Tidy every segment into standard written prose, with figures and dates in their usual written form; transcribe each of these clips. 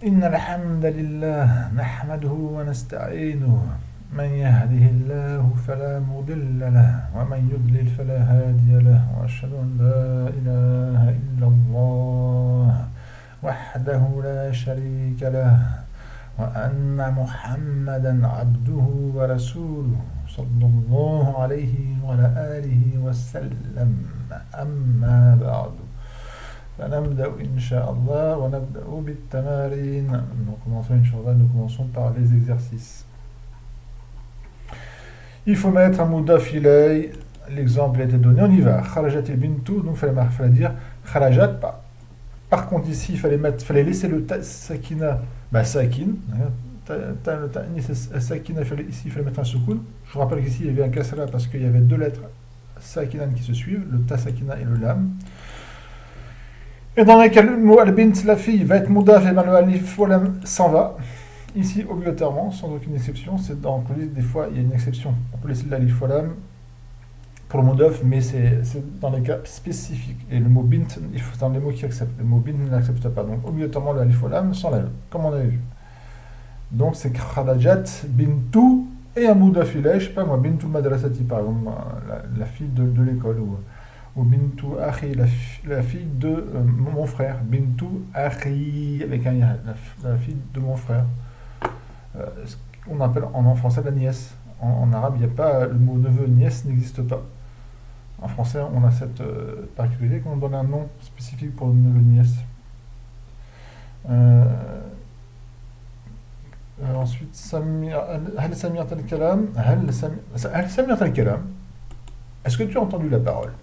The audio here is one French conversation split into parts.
إن الحمد لله نحمده ونستعينه من يهده الله فلا مضل له ومن يضلل فلا هادي له وأشهد أن لا إله إلا الله وحده لا شريك له وأن محمدا عبده ورسوله صلى الله عليه وعلى آله وسلم أما بعد فنبدأ إن شاء الله ونبدأ بالتمارين. Nous commençons Inch'Allah, nous commençons par les exercices. Il faut mettre un mudaf ilay. L'exemple a été donné, on y va. Kharajat al-bintu, donc il fallait dire kharajat. Par contre ici, il fallait laisser le sakina, sakin. Sakina, ici il fallait mettre un soukoun. Je vous rappelle qu'ici il y avait un kasra parce qu'il y avait deux lettres sakinan qui se suivent, le ta sakina et le lam. Et dans lesquels le mot al-bint, la fille, va être mudaf, et ben le alif wa lam s'en va. Ici, obligatoirement, sans aucune exception. C'est dans des fois, il y a une exception. On peut laisser l'alif wa lam pour le mudaf, mais c'est dans les cas spécifiques. Et le mot bint, il faut dans les mots qui acceptent. Le mot bint n'accepte pas. Donc, obligatoirement, le alif wa lam s'enlève, comme on avait vu. Donc, c'est kharajat bintu et un mudaf ilay, je sais pas moi, bintu madrasati, par exemple, la fille de l'école, ou bintu akhi, la fille de mon frère, bintu akhi, avec un la fille de mon frère. Ce qu'on appelle en français la nièce. En arabe, il n'y a pas le mot neveu, nièce n'existe pas. En français, on a cette particularité qu'on donne un nom spécifique pour le neveu, nièce. Ensuite, hal sami'ta al-kalam, hal sami'ta al-kalam. Est-ce que tu as entendu la parole?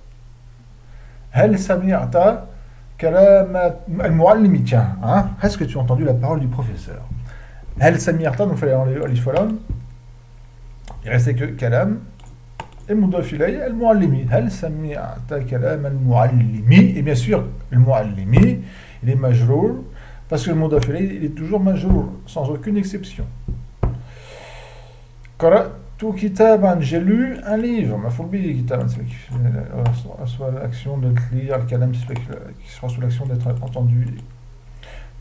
Hal sami'ta kalam al-muallimi, tiens, hein? Est-ce que tu as entendu la parole du professeur? Hal sami'ta, donc il fallait enlever alif wa lam. Il restait que kalam et mudaf ilay al-muallimi. Hal sami'ta kalam al-muallimi. Et bien sûr, le muallimi, il est majrour, parce que le mudaf ilay, il est toujours majrour, sans aucune exception. Qara'tu kitaban, j'ai lu un livre. Maf'ul bihi kitaban, c'est qui soit l'action de lire, le kalam qui sera sous l'action d'être entendu.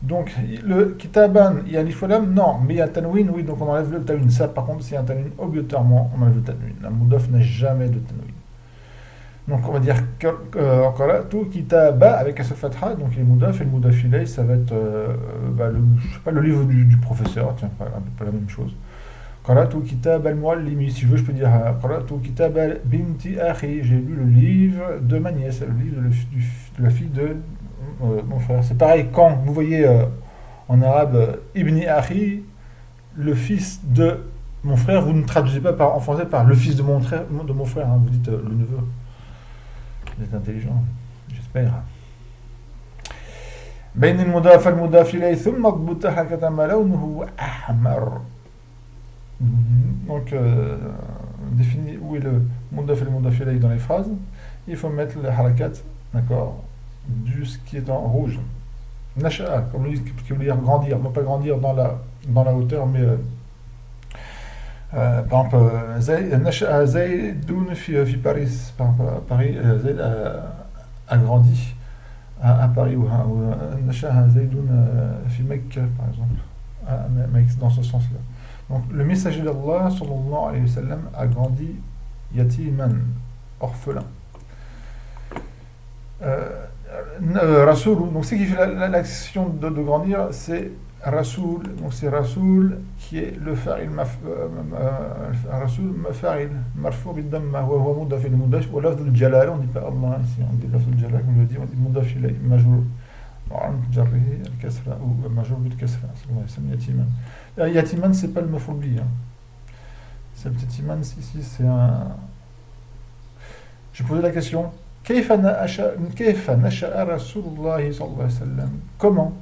Donc, le kitaban, il y a alif wa lam, non, mais il y a tanwin, oui, donc on enlève le tanwin. Ça, par contre, s'il y a un tanwin, obligatoirement, on enlève le tanwin. Un mudaf n'a jamais de tanwin. Donc, on va dire qara'tu kitaba avec un seul fatha, donc il est mudaf, et le mudaf ilay, ça va être je sais pas, le livre du professeur, tiens, pas la même chose. Qara'tu kitab al-muallimi, si je veux, je peux dire qara'tu kitab binti akhi, j'ai lu le livre de ma nièce, le livre de la fille de mon frère. C'est pareil quand vous voyez en arabe ibni akhi, le fils de mon frère, vous ne traduisez pas en français par le fils de mon frère, hein, vous dites le neveu. Vous êtes intelligent, j'espère. بين المضاف المضاف إليه ثم اضبط حركة ما لونه أحمر. Donc, définir où est le mudaf et le mudaf ilayh dans les phrases, il faut mettre les harakat, d'accord, du ce qui est en rouge. Nasha'a, comme on dit, qui veut dire grandir, non pas grandir dans la hauteur, mais par exemple, Nasha'a Zaydun fi Paris, par exemple, Paris, Zayd a grandi à Paris, ou Nasha'a Zaydun fi Mecca, par exemple, dans ce sens-là. Donc, le messager d'Allah, sallallahu alayhi wa sallam, a grandi yatiman, orphelin. Rasoul, donc ce qui fait l'action de grandir, c'est Rasoul, donc c'est Rasoul qui est le fa'il, Rasoul fa'il, marfou bid-damma, wa mudaf il mudaf, wa lafz al-jalal, on dit pas Allah ici, on dit lafz al-jalal, comme je dis, on dit mudaf ilay, majrour, jarrihi, al-kasra, ou majrour bil-kasra, yatiman. Yatiman, c'est pas le maf'ul bihi, hein. C'est le petit iman, ici, c'est un. Je posais la question. كيف نشأ رسول الله صلى الله عليه وسلم? Comment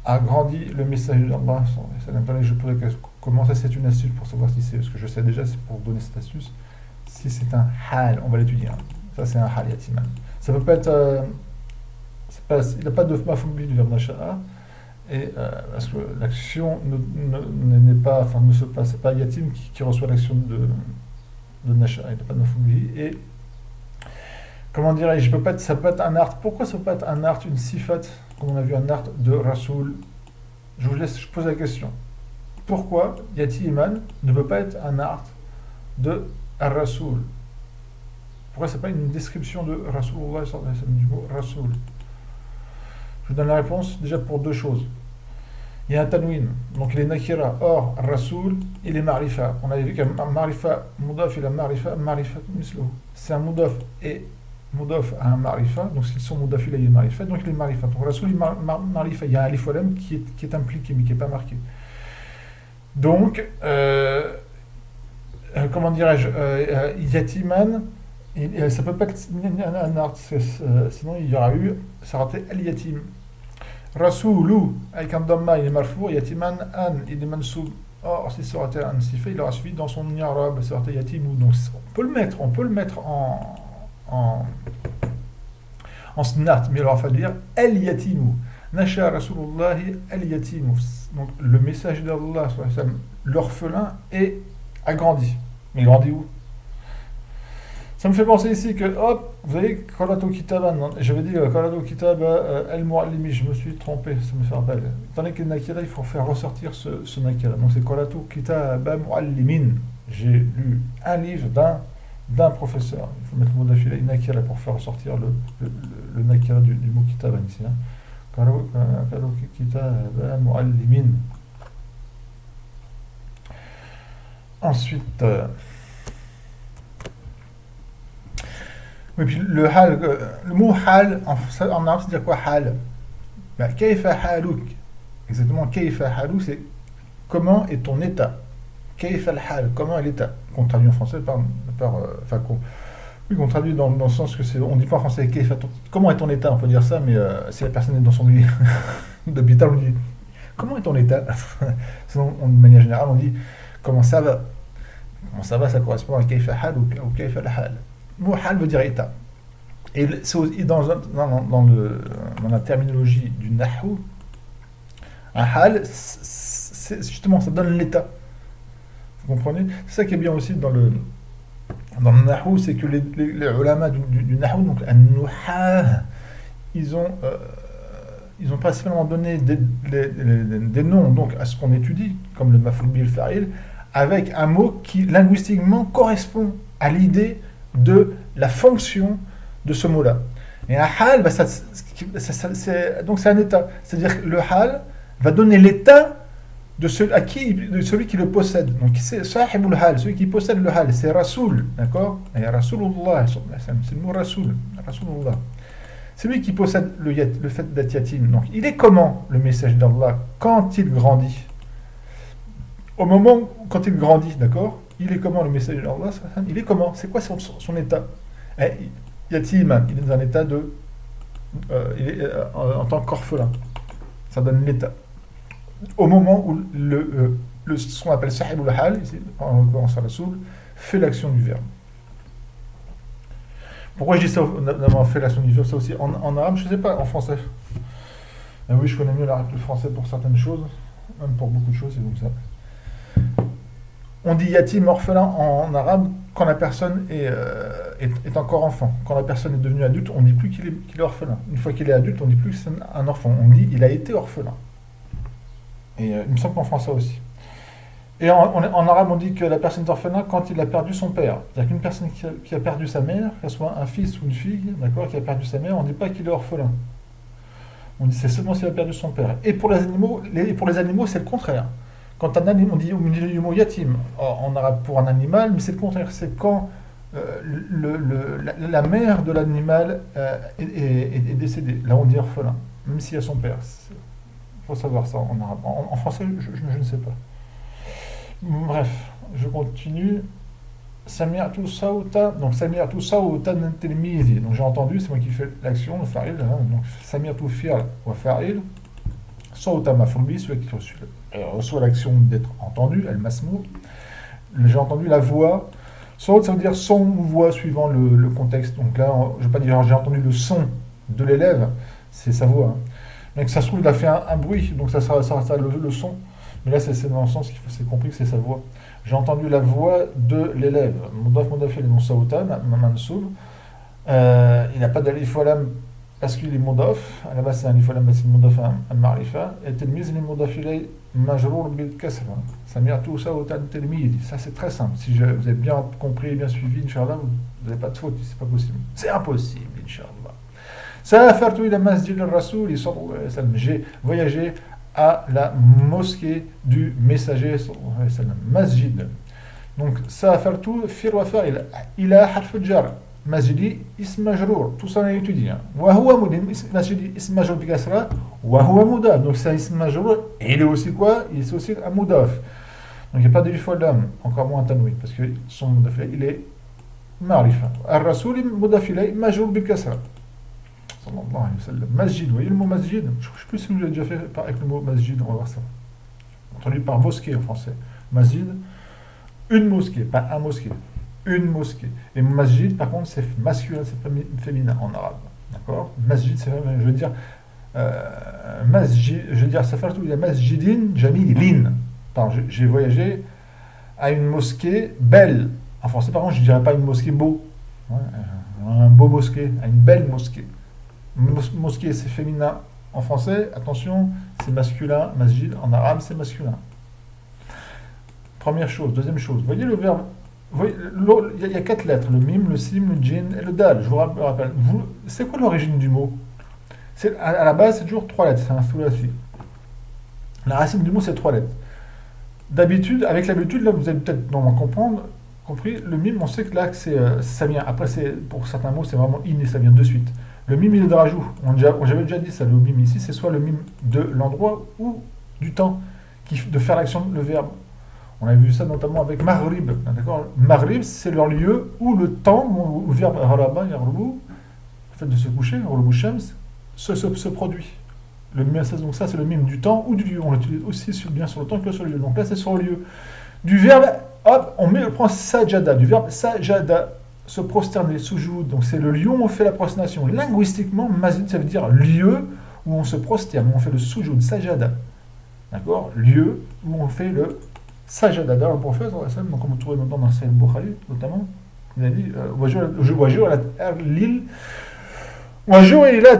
a grandi le messager d'Allah sallallahu alayhi wa sallam? Attendez, je pose la question. Comment ça, c'est une astuce pour savoir si c'est. Ce que je sais déjà, c'est pour donner cette astuce. Si c'est un hal, on va l'étudier. Hein. Ça, c'est un hal yatiman. Ça peut pas être. Il n'a pas de maf'ul bihi du verbe nasha'a. Et parce que l'action n'est pas. Enfin, ne se passe. C'est pas yatim qui reçoit l'action de nasha'a. Il n'a pas de maf'ul bihi. Et. Comment dirais-je, ça peut être un art. Pourquoi ça peut pas être un art, une sifat, comme on a vu un art de Rasoul? je pose la question. Pourquoi Yatiman ne peut pas être un art de Ar-Rasoul? Pourquoi c'est pas une description de Rasoulullah sallallahu alayhi wa sallam, du mot Rasoul? Je vous donne la réponse déjà pour deux choses. Il y a un tanwin, donc il est nakira. Or, Rasoul, il est marifa. On avait vu qu'un marifa, mudaf, il a marifa, marifa mislo. C'est un mudaf et mudaf à un marifa, donc s'ils sont mudaf, il est marifa, donc il est marifa. Donc Rasoul, il est marifa. Il y a un alif walam qui est impliqué, mais qui n'est pas marqué. Donc, comment dirais-je, Yatiman, ça peut pas être un art, sinon il y aura eu, ça aurait été al-Yatim. Rasoulou, avec un dhamma, il est marfou, Yatiman, an, il est mansoub. Or, si ça aurait été un sifé, il aura suivi dans son yarab, ça aurait été Yatimou. Donc, on peut le mettre en snat, mais il aura fallu dire al-Yatimou. Nasha Rasulullahi al-Yatimou. Donc, le message d'Allah, l'orphelin, est agrandi. Mais grandi où? Ça me fait penser ici que, hop, vous voyez, Qaratu Kitaban, j'avais dit Qaratu Kitab al-Muallimi, je me suis trompé, ça me fait rappel. Étant donné que Nakira, il faut faire ressortir ce Nakira. Donc c'est Qaratu Kitab al-Muallimin. J'ai lu un livre d'un professeur. Il faut mettre le mot d'affilée Nakira pour faire ressortir le Nakira du mot Kitaban ici. Qaratu Kitab al-Muallimin. Ensuite. Et puis le hal, le mot hal, en arabe, c'est dire quoi hal? Kayfa halouk. Exactement, kayfa halouk, c'est comment est ton état? Kayfa al-hal, comment est l'état? Qu'on traduit en français qu'on traduit dans le sens que c'est, on dit pas en français kayfa, comment est ton état? On peut dire ça, mais si la personne est dans son lit d'hôpital, on dit comment est ton état? Sinon, de manière générale, on dit comment ça va? Comment ça va, ça correspond à kayfa halouk ou kayfa al-hal. Muhal veut dire état. Et dans la terminologie du Nahou, un hal, c'est justement, ça donne l'état. Vous comprenez? C'est ça qui est bien aussi dans le Nahou, c'est que les ulama du Nahou, donc un Nuhah, ils ont principalement donné des noms donc, à ce qu'on étudie, comme le Maf'ul bil Fa'il, avec un mot qui linguistiquement correspond à l'idée de la fonction de ce mot-là. Et un hal, donc c'est un état. C'est-à-dire que le hal va donner l'état de celui qui le possède. Donc c'est sahibul hal, celui qui possède le hal, c'est Rasoul, d'accord? Et Rasoulullah, c'est le mot Rasoul, Rasoulullah. C'est lui qui possède le fait d'être yatim. Donc il est comment le message d'Allah quand il grandit? Au moment quand il grandit, d'accord? Il est comment le message d'Allah? Il est comment? C'est quoi son état? Yatiman, il est dans un état de... il est en tant qu'orphelin. Ça donne l'état. Au moment où ce qu'on appelle sahibul hal, en l'occurrence Rasoul, fait l'action du verbe. Pourquoi je dis ça, on fait l'action du verbe, ça aussi en arabe, je ne sais pas, en français. Oui, je connais mieux le français pour certaines choses, même pour beaucoup de choses, c'est comme ça. On dit yatim, orphelin en arabe quand la personne est encore enfant. Quand la personne est devenue adulte, on ne dit plus qu'il est orphelin. Une fois qu'il est adulte, on ne dit plus que c'est un enfant. On dit il a été orphelin. Et il me semble qu'en français aussi. Et en arabe, on dit que la personne est orphelin quand il a perdu son père. C'est-à-dire qu'une personne qui a perdu sa mère, qu'elle soit un fils ou une fille, d'accord, qui a perdu sa mère, on ne dit pas qu'il est orphelin. On dit c'est seulement s'il a perdu son père. Et pour les animaux, c'est le contraire. Quand un animal, on dit le mot yatim en arabe pour un animal, mais c'est le contraire, c'est quand la mère de l'animal est décédée. Là, on dit orphelin, même s'il y a son père. Il faut savoir ça en arabe. En français, je ne sais pas. Bref, je continue. Sami'atu sawta, donc Sami'atu sawta tilmizi. Donc j'ai entendu, c'est moi qui fais l'action, le fa'il. Donc Sami'atu fi'l wa fa'il. Sawta maf'ul bi, celui qui reçoit l'action d'être entendu, al-masmou. J'ai entendu la voix. Sawt, ça veut dire son ou voix suivant le contexte. Donc là, je ne vais pas dire j'ai entendu le son de l'élève, c'est sa voix. Donc ça se trouve, il a fait un bruit, donc ça sera le son. Mais là, c'est dans le sens qu'il faut c'est compris que c'est sa voix. J'ai entendu la voix de l'élève. Mudaf, mudaf, il est non sawta, mansoub. Il n'a pas d'alif walam parce qu'il est mudaf, à la base c'est un ifal, mais c'est mudaf al-ma'rifa, et tilmiz il est mudaf ilay majrour bil kasra. Sami'tu sawtan tilmiz. Ça c'est très simple. Si vous avez bien compris et bien suivi, Inch'Allah, vous n'avez pas de faute, c'est pas possible. C'est impossible, Inch'Allah. Safartu ila masjid al-Rasoul sallallahu alayhi wa sallam. J'ai voyagé à la mosquée du messager sallallahu alayhi wa sallam. Masjid. Donc, safartu fir wa fa'il ila harf al-jar. Masjidi ism majrour. Tout ça on a étudié. Wa huwa mudaf. Masjidi ism majrour bi kasra. Wa huwa mudaf. Donc, ça ism majrour. Et il est aussi quoi? Il est aussi un mudaf. Donc, il n'y a pas de l'am, encore moins un tanwin, parce que son mudaf il est ma'rifa. Al-Rasoul mudaf ilay majrour bi kasra. Sallallahu alayhi wa sallam. Masjid, vous voyez le mot masjid? Je ne sais plus si vous l'avez déjà fait avec le mot masjid, on va voir ça. On traduit par mosquée en français. Masjid, une mosquée, pas un mosquée. Une mosquée. Et masjid, par contre, c'est masculin, c'est féminin en arabe. D'accord? Masjid, c'est je veux dire, masjid, je veux dire, ça fait tout, il y a masjidin, jamilin. J'ai voyagé à une mosquée belle. En français, par contre, je ne dirais pas une mosquée beau. Ouais, un beau mosquée, à une belle mosquée. Mosquée, c'est féminin en français, attention, c'est masculin, masjid, en arabe, c'est masculin. Première chose. Deuxième chose, vous voyez le verbe, il y a 4 lettres, le mim, le sim, le djinn et le dal. Je vous rappelle, c'est quoi l'origine du mot? À la base, c'est toujours 3 lettres, c'est un thulathi. La racine du mot, c'est 3 lettres. D'habitude, avec l'habitude, là, vous allez peut-être compris, le mim, on sait que là, ça vient, après, pour certains mots, c'est vraiment in et ça vient de suite. Le mime, il est de rajout. J'avais déjà dit ça, le mime ici, c'est soit le mime de l'endroit ou du temps, de faire l'action, le verbe. On a vu ça notamment avec Maghrib. D'accord? Maghrib, c'est leur lieu où le temps, où le verbe haraba, yarbu, le fait de se coucher, se produit. Donc ça, c'est le mime du temps ou du lieu. On l'utilise aussi bien sur le temps que sur le lieu. Donc là, c'est sur le lieu. Du verbe, hop, on prend sajada, du verbe sajada. Se prosterner, sujoud, donc c'est le lieu où on fait la prosternation. Linguistiquement, masjid, ça veut dire lieu où on se prosterne, où on fait le sujoud, sajada. D'accord? Lieu où on fait le sajada. D'ailleurs, le prophète, donc comme vous trouvez maintenant dans Sahih Bukhari, notamment, il a dit waju'ilat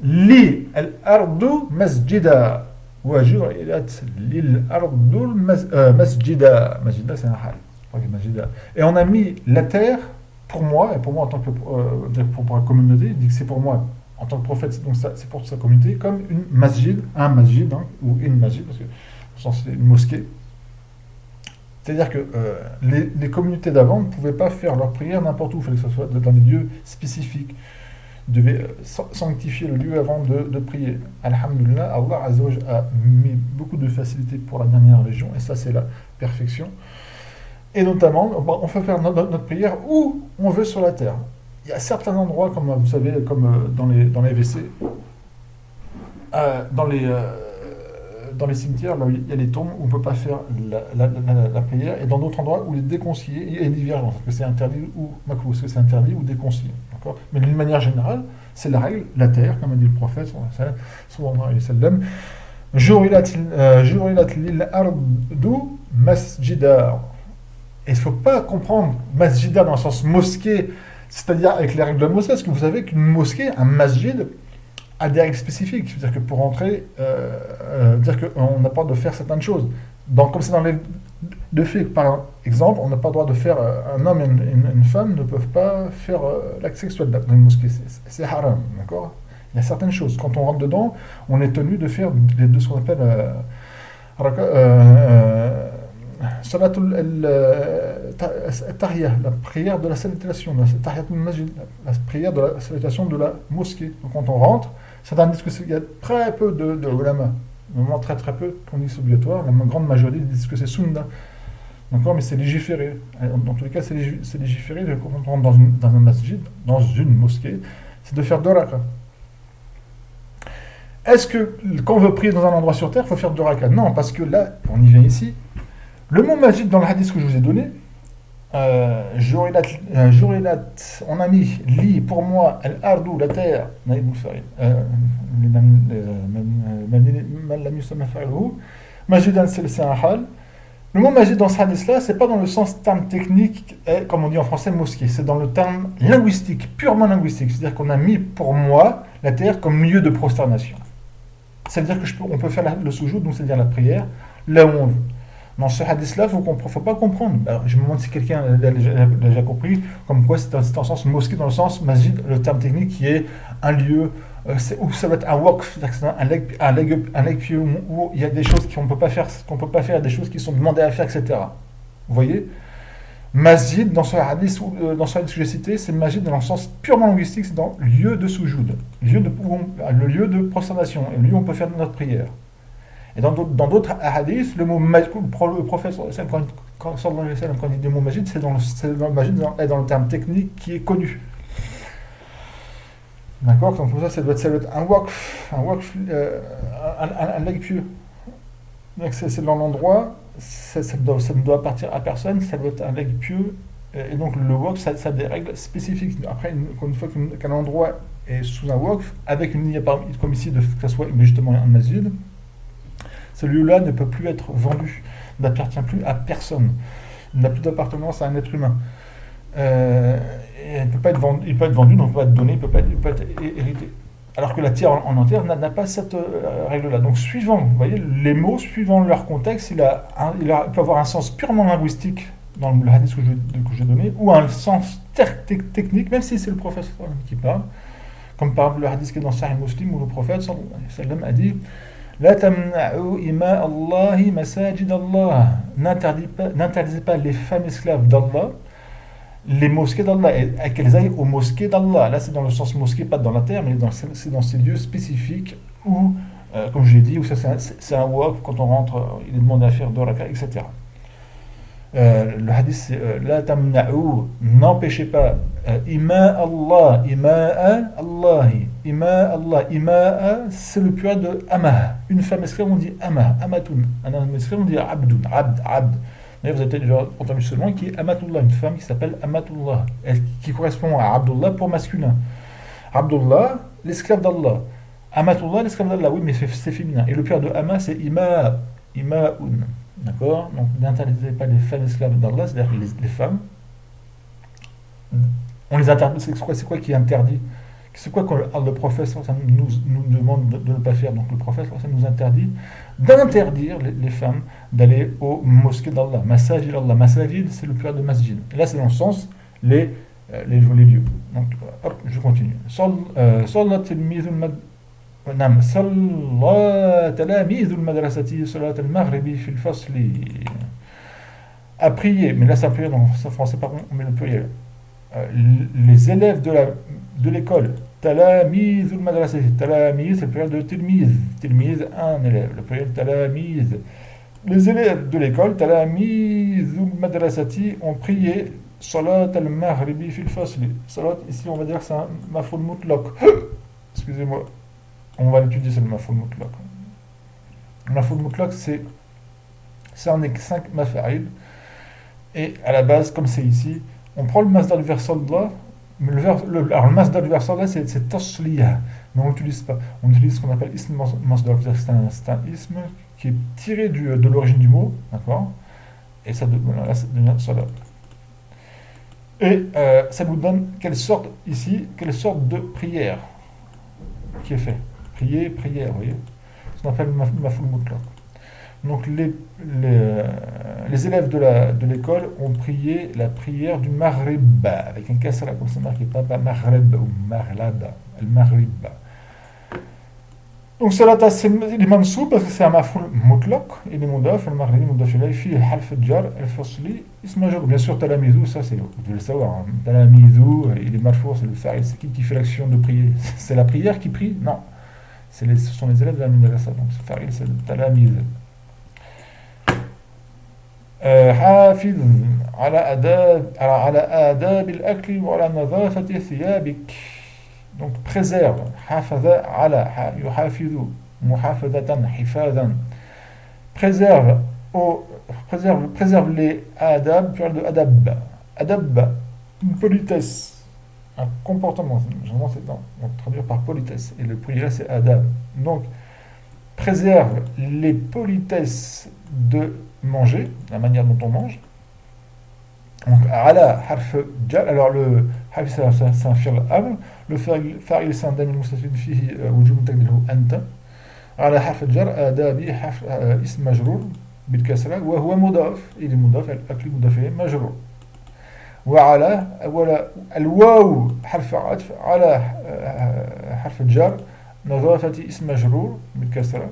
li al-ardu masjida. Waju'ilat lil ardu masjida. Masjida, c'est un hal. Et on a mis la terre, pour moi en tant que pour la communauté, il dit que c'est pour moi en tant que prophète, donc ça, c'est pour sa communauté, comme une masjid, un masjid, hein, ou une masjid, parce que au sens c'est une mosquée. C'est-à-dire que les communautés d'avant ne pouvaient pas faire leur prière n'importe où, il fallait que ce soit dans des lieux spécifiques. Ils devaient sanctifier le lieu avant de prier. Alhamdulillah, Allah Azza wa Jalla a mis beaucoup de facilité pour la dernière religion, et ça c'est la perfection. Et notamment, on peut faire notre prière où on veut sur la terre. Il y a certains endroits, comme vous savez, comme dans les WC, dans les cimetières, là où il y a les tombes, où on ne peut pas faire la prière, et dans d'autres endroits où il est déconseillé, il y a une divergence, est-ce que c'est interdit ou makruh, est-ce que c'est interdit ou déconseillé. D'accord? Mais d'une manière générale, c'est la règle, la terre, comme a dit le prophète, sallallahu alayhi wa sallam, Jurilat lil ardu masjida. Et il ne faut pas comprendre masjida dans le sens mosquée, c'est-à-dire avec les règles de la mosquée, parce que vous savez qu'une mosquée, un masjid, a des règles spécifiques. C'est-à-dire que pour entrer, dire qu'on n'a pas le droit de faire certaines choses. Donc, comme c'est dans les deux faits, par exemple, on n'a pas le droit de faire, un homme et une femme ne peuvent pas faire l'acte sexuel dans une mosquée. C'est haram, d'accord? Il y a certaines choses. Quand on rentre dedans, on est tenu de faire ce qu'on appelle Salatul Tahiyya, la prière de la salutation, la prière de la salutation de la mosquée. Donc quand on rentre, certains disent qu'il y a très peu de ulama, vraiment très très peu qu'on dit que c'est obligatoire, la grande majorité disent que c'est sunna. D'accord, mais c'est légiféré. Dans tous les cas, c'est légiféré quand on rentre dans un masjid, dans une mosquée, c'est de faire 2 rakas. Est-ce que quand on veut prier dans un endroit sur terre, il faut faire 2 rakas? Non, parce que là, on y vient ici. Le mot masjid dans le hadith que je vous ai donné, Jurilat, on a mis li pour moi, al-ardu, la terre, masjidan c'est un hal, Le mot masjid dans ce hadith-là, c'est pas dans le sens terme technique, comme on dit en français mosquée, c'est dans le terme linguistique, purement linguistique. C'est-à-dire qu'on a mis pour moi la terre comme lieu de prosternation. C'est-à-dire on peut faire le soujoud, donc c'est-à-dire la prière, là où on veut. Dans ce hadith-là, il ne faut pas comprendre. Alors, je me demande si quelqu'un l'a déjà compris, comme quoi c'est en sens mosquée, dans le sens masjid, le terme technique qui est un lieu où ça va être un waqf, un leg pieux, où il y a des choses qu'on peut pas faire, des choses qui sont demandées à faire, etc. Vous voyez, masjid, dans ce hadith que j'ai cité, c'est masjid dans le sens purement linguistique, c'est dans lieu de soujoud, le lieu de prosternation, et le lieu où on peut faire notre prière. Et dans d'autres hadiths, le mot majid, le prophète quand il dit le mot majid, c'est dans le terme technique qui est connu. D'accord. Donc pour ça doit être un waqf, un leg pieux. Donc c'est dans l'endroit, ça ne doit appartenir à personne, ça doit être un leg pieux. Et donc le waqf, ça a des règles spécifiques. Après, une fois qu'un endroit est sous un waqf, avec une ligne comme ici, que ce soit justement un masjid, ce lieu-là ne peut plus être vendu, n'appartient plus à personne, il n'a plus d'appartenance à un être humain. Il ne peut pas être vendu, donc il ne peut pas être donné, il ne peut pas être hérité. Alors que la terre en entière n'a pas cette règle-là. Donc vous voyez, les mots, suivant leur contexte, il peut avoir un sens purement linguistique dans le hadith que j'ai donné, ou un sens technique, même si c'est le prophète qui parle, comme par exemple le hadith qui est dans Sahih Muslim, où le prophète sallallahu alayhi wa sallam a dit La tamna'u ima Allahi masajid Allah. N'interdisez pas les femmes esclaves d'Allah, les mosquées d'Allah, et qu'elles aillent aux mosquées d'Allah. Là, c'est dans le sens mosquée, pas dans la terre, mais c'est dans ces lieux spécifiques où, comme je l'ai dit, où c'est un waqf, quand on rentre, il est demandé à faire 2 rak'a, etc. Le hadith c'est La tamna'u, n'empêchez pas ima Allah, ima'a Allahi, ima Allah, ima'a c'est le pluriel de ama. Une femme esclave on dit ama, amatun. Un homme esclave on dit abdun, abd. D'ailleurs vous avez peut-être déjà entendu seulement qui est amatullah, une femme qui s'appelle amatullah, qui correspond à Abdullah pour masculin. Abdullah, l'esclave d'Allah. Amatullah, l'esclave d'Allah, oui mais c'est féminin. Et le pluriel de ama c'est ima'un. D'accord. Donc n'interdisez pas les femmes esclaves d'Allah, c'est-à-dire les femmes. On les interdit. C'est quoi qui est interdit? C'est quoi quand le prophète nous demande de ne pas faire? Donc le prophète nous interdit d'interdire les femmes d'aller aux mosquées d'Allah. Masajid Allah. Masajid, c'est le pluriel de masjid. Et là, c'est dans le sens les lieux. Donc, hop, je continue. Sallat نعم صلى تلاميذ المدرسة صلاة المغرب في الفصل à prier, mais là c'est un pluriel dans le français par contre on met le pluriel. Les élèves de l'école, تلاميذ المدرسة, تلاميذ c'est le pluriel de tilmiz, un élève, le pluriel تلاميذ. Les élèves de l'école, تلاميذ المدرسة, ont prié صلاة المغرب في الفصل. Salat ici on va dire que c'est un maf'ul mutlaq. Excusez-moi. On va l'étudier, c'est le maf'ul mutlaq. Le maf'ul mutlaq, c'est en 5 maf'a'il. Et à la base, comme c'est ici, on prend le masdar du verbe sallah, mais alors le masdar du verbe sallah, c'est tasliya, mais on l'utilise pas. On utilise ce qu'on appelle ism masdar, c'est un ism qui est tiré de l'origine du mot, d'accord? Et ça devient salat. Et ça nous donne quelle sorte de prière qui est fait. Prière, vous voyez. Ce qu'on appelle maf'ul mutlaq. Donc les élèves de l'école ont prié la prière du maghrib, avec un kasra, comme c'est marqué, pas maghrib ou maghlada, le maghrib. Donc cela c'est mansoub parce que c'est un maf'ul mutlaq, et les mudaf, le maghrib, mudaf ilayh, fi half jar, al-fasli, ism majrur. Bien sûr, talamizou, ça c'est, vous devez le savoir, talamizou, il est marfour, c'est le fa'il, c'est qui fait l'action de prier? C'est la prière qui prie? Non. Ce sont les élèves de la madrasa, donc ce fa'il c'est le talamiz. حافظ على آداب الأكل وعلى نظافة ثيابك. Donc préserve, حافظ على يحافظ محافظة حفاظا. Préserve les adab, tu parles de adab, une politesse, un comportement, généralement on traduit par politesse, et le pluriel c'est adab. Donc préserve les politesses de manger, la manière dont on mange. Donc, ala harf jar, alors le harf c'est un fi'l amr, le fa'il c'est un damir mustafid fihi wujub taqdiruhu anta. على حرف الجر أداة به حرف اسم مجرور بالكسرة وهو مضاف إلى مضاف الأكل مضاف إليه مجرور وعلى الواو حرف عطف على حرف الجر نظافة اسم مجرور بالكسرة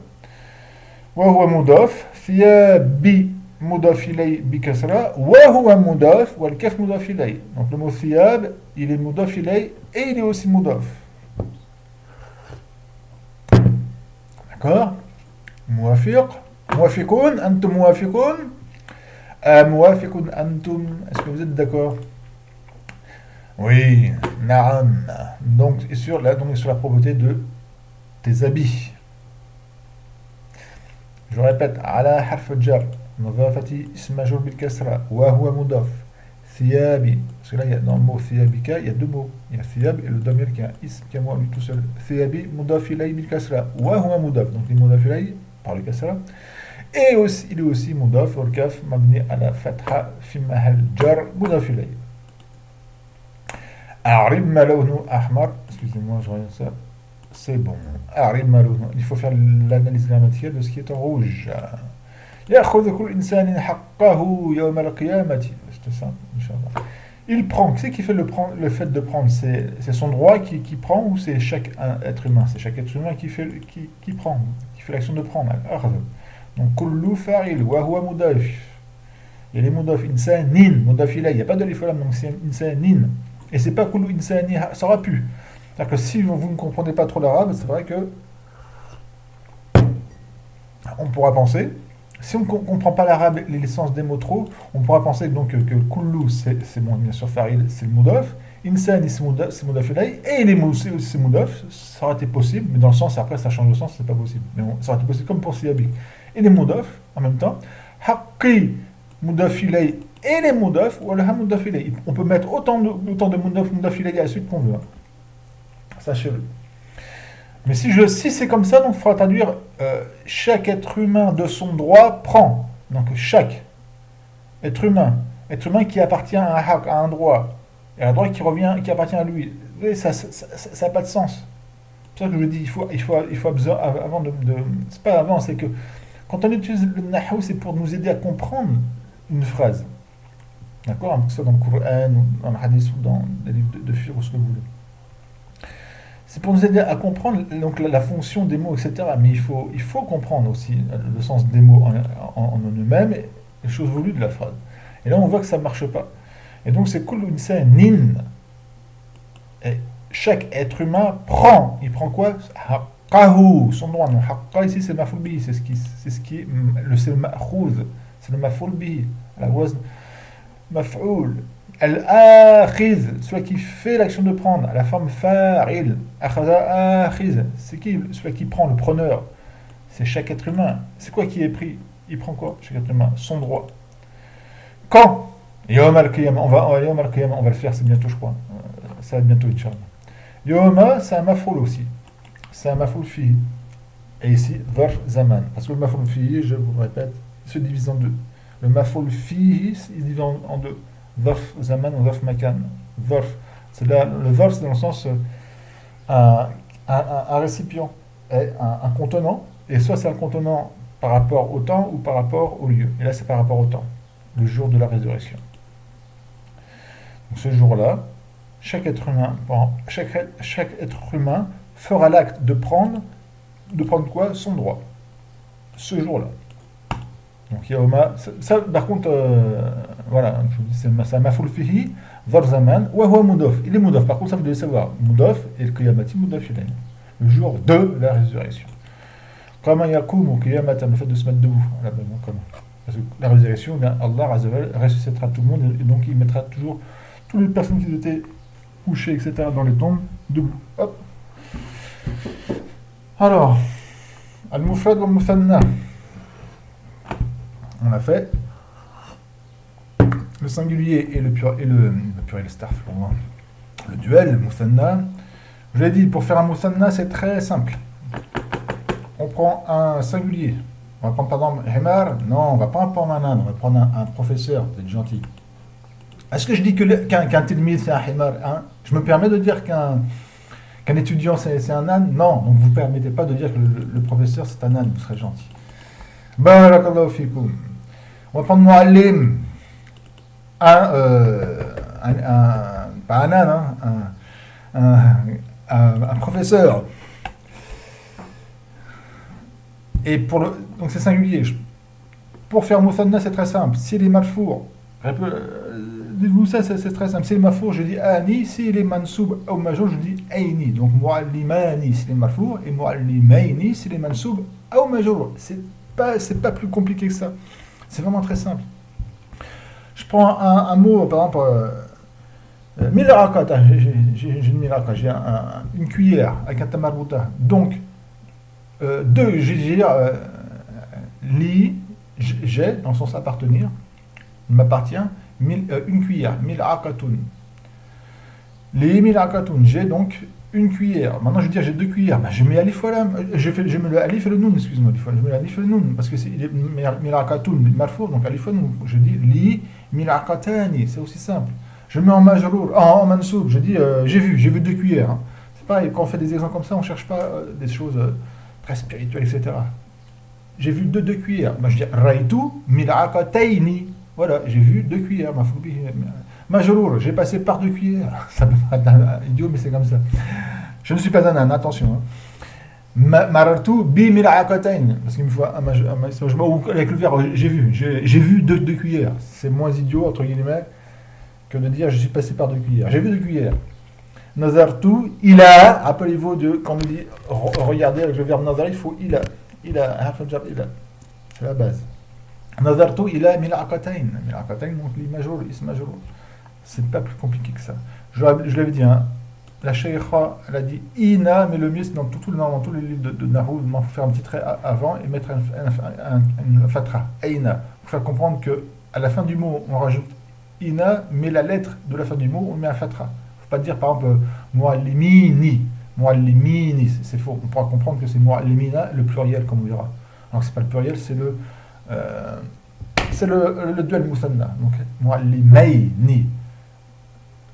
وهو مضاف ثياب مضاف إليه بكسرة وهو مضاف والكاف مضاف إليه. Donc le mot ثياب il est مضاف إليه et il est aussi مضاف. D'accord? موافق موافقون أنتم موافقون موافق أنتم. Est-ce que vous êtes d'accord? Oui, نعم. Donc sur la propreté de tes habits. Je répète, على حرف الجر نظافة اسم مجرور بالكسرة وهو مضاف ثيابي. Parce que là, dans le mot ثيابك, il y a deux mots. Il y a ثياب et le damir qui est un ism qui est moi lui tout seul. ثيابي مضاف إليه بالكسرة وهو مضاف. Donc il est مضاف إليه par le كسرة. Et aussi, il est aussi مضاف والكاف مبني على فتحة في محل جر مضاف إليه. أعرب ما لونه أحمر. Excusez-moi, je regarde ça. C'est bon. أعرب ما لونه. Il faut faire l'analyse grammaticale de ce qui est en rouge. يأخذ كل إنسان حقه يوم القيامة. C'est ça, Inch'Allah. Il prend. Qui c'est qui fait le fait de prendre? C'est son droit qui prend ou c'est chaque être humain? C'est chaque être humain qui prend, qui fait l'action de prendre. Donc, kullu fa'il wa huwa mudaf. Il y a les mudaf insanin, mudaf ilay. Il n'y a pas de l'iflam, donc c'est insanin. Et c'est pas kullu insani, ça aura pu. C'est-à-dire que si vous ne comprenez pas trop l'arabe, c'est vrai que on pourra penser. Si on ne comprend pas l'arabe, les sens des mots trop, on pourra penser donc que kullu, c'est bon, bien sûr, fa'il, c'est le mudaf, insan, c'est mudaf ilay, et les mots, c'est mudaf, ça aurait été possible, mais dans le sens, après ça change de sens, c'est pas possible. Mais ça aurait été possible comme pour siyabi. Et les mudaf, en même temps, haqqi, mudaf ilay, et les mudaf, ou al mudaf ilay. On peut mettre autant de mudaf ilay à la suite qu'on veut. Sachez-le. Mais si c'est comme ça, donc il faudra traduire chaque être humain de son droit prend. Donc chaque être humain qui appartient à un haq, à un droit, et un droit qui appartient à lui. Vous voyez, ça n'a pas de sens. C'est pour ça que je dis, il faut avant c'est pas avant, c'est que quand on utilise le nahou, c'est pour nous aider à comprendre une phrase. D'accord? Que ce soit dans le Coran, ou dans le hadith, ou dans les livres de fiqh, ou ce que vous voulez. C'est pour nous aider à comprendre donc, la fonction des mots, etc. Mais il faut comprendre aussi le sens des mots en eux-mêmes et les choses voulues de la phrase. Et là, on voit que ça ne marche pas. Et donc, c'est kullu insanin. Et chaque être humain prend. Il prend quoi? Haqqahu, son droit. Non, haqqa ici, c'est maf'ul bihi. C'est le ma'khuz. C'est le maf'ul bihi. La wazn maf'ul. Al-akhiz, celui qui fait l'action de prendre, la forme fa'il. Akhadha akhiz, c'est qui? Celui qui prend, le preneur. C'est chaque être humain. C'est quoi qui est pris? Il prend quoi? Chaque être humain, son droit. Quand? Yawm al-qiyamah, on va le faire, c'est bientôt, je crois. Ça va être bientôt, Inch'Allah. Yawma, c'est un maf'ul aussi. C'est un maf'ul fihi. Et ici, dharf zaman. Parce que le maf'ul fihi, je vous répète, il se divise en deux. Le maf'ul fihi, il se divise en deux. Dharf zaman ou dharf makan. Dharf, le dharf, c'est dans le sens un récipient, un contenant, et soit c'est un contenant par rapport au temps ou par rapport au lieu. Et là, c'est par rapport au temps, le jour de la résurrection. Donc ce jour-là, chaque être humain fera l'acte de prendre quoi? Son droit. Ce jour-là. Donc Yawma, ça par contre, voilà, je vous dis, c'est un maf'ul fihi, dharf zaman, wa huwa mudaf. Il est mudaf, par contre, ça vous devez savoir. Mudaf et le qiyamati mudaf ilayh. Le jour de la résurrection. Comment yakumu qiyamatan, le fait de se mettre debout. Comment? Parce que la résurrection, bien, Allah Azza wa Jalla ressuscitera tout le monde et donc il mettra toujours toutes les personnes qui étaient couchées, etc., dans les tombes, debout. Hop. Alors, al-mufrad wa al-muthanna. On a fait le singulier et le duel, le muthanna. Je l'ai dit, pour faire un muthanna, c'est très simple. On prend un singulier, On va prendre par exemple Himar. Non, on va pas prendre un âne, on va prendre un professeur, vous êtes gentil. Est-ce que je dis qu'un tilmid c'est un Himar, hein? Je me permets de dire qu'un étudiant c'est un âne? Non, donc vous ne permettez pas de dire que le professeur c'est un âne, vous serez gentil. Barakallahu fikoum. On va prendre Muallim, pas un âne, un professeur. Et donc c'est singulier. Pour faire Mouthanna, c'est très simple. S'il est marfour, dites-vous ça, c'est très simple. S'il est marfour, je dis ani. S'il est mansoub ou major, je dis aini. Donc muallimani, s'il est marfour, et muallimaini, s'il est mansoub ou major. C'est pas plus compliqué que ça. C'est vraiment très simple. Je prends un mot, par exemple, milarakat. J'ai une milarakat, j'ai une cuillère avec un tamarbuta. Donc, deux, je vais dire li, j'ai, dans le sens appartenir, il m'appartient, une cuillère, mil'akatun. Li mil'akatun, j'ai donc une cuillère. Maintenant je veux dire j'ai deux cuillères, ben, je mets alif ou lam, je mets le alif et le noun, excuse-moi, je mets l'alif et le noun, parce que c'est mil'akatun, marfou, donc alif et le noun. Je dis li mil'akatani, c'est aussi simple. Je mets en majrour, en mansoub, je dis j'ai vu deux cuillères. Hein. C'est pareil, quand on fait des exemples comme ça, on ne cherche pas des choses très spirituelles, etc. J'ai vu deux cuillères. Ben, je dis Raitu mil'akataini. Voilà, j'ai vu deux cuillères. Majrour, j'ai passé par deux cuillères. Ça peut paraître idiot, mais c'est comme ça. Je ne suis pas un âne, attention. Marartu bi mil'akatain. Parce qu'il me faut avec le verbe, j'ai vu deux cuillères. C'est moins idiot, entre guillemets, que de dire je suis passé par deux cuillères. J'ai vu deux cuillères. Nazartu, il a, rappelez-vous de, quand on dit regardez avec le verbe nazar, il faut il a, c'est la base. Nazartu, il a mil'akatain, donc li majrour, ism majrour. C'est pas plus compliqué que ça. Je l'avais dit, hein, la shaykha, elle a dit ina, mais le mieux c'est dans tous les livres de Nahou, il faut faire un petit trait avant et mettre un fatra, aina, pour faire comprendre que à la fin du mot on rajoute ina, mais la lettre de la fin du mot on met un fatra. Pas dire par exemple muallimini, c'est faux. On pourra comprendre que c'est muallimina le pluriel comme on verra. Alors c'est pas le pluriel, c'est le duel musanna. Donc muallimaini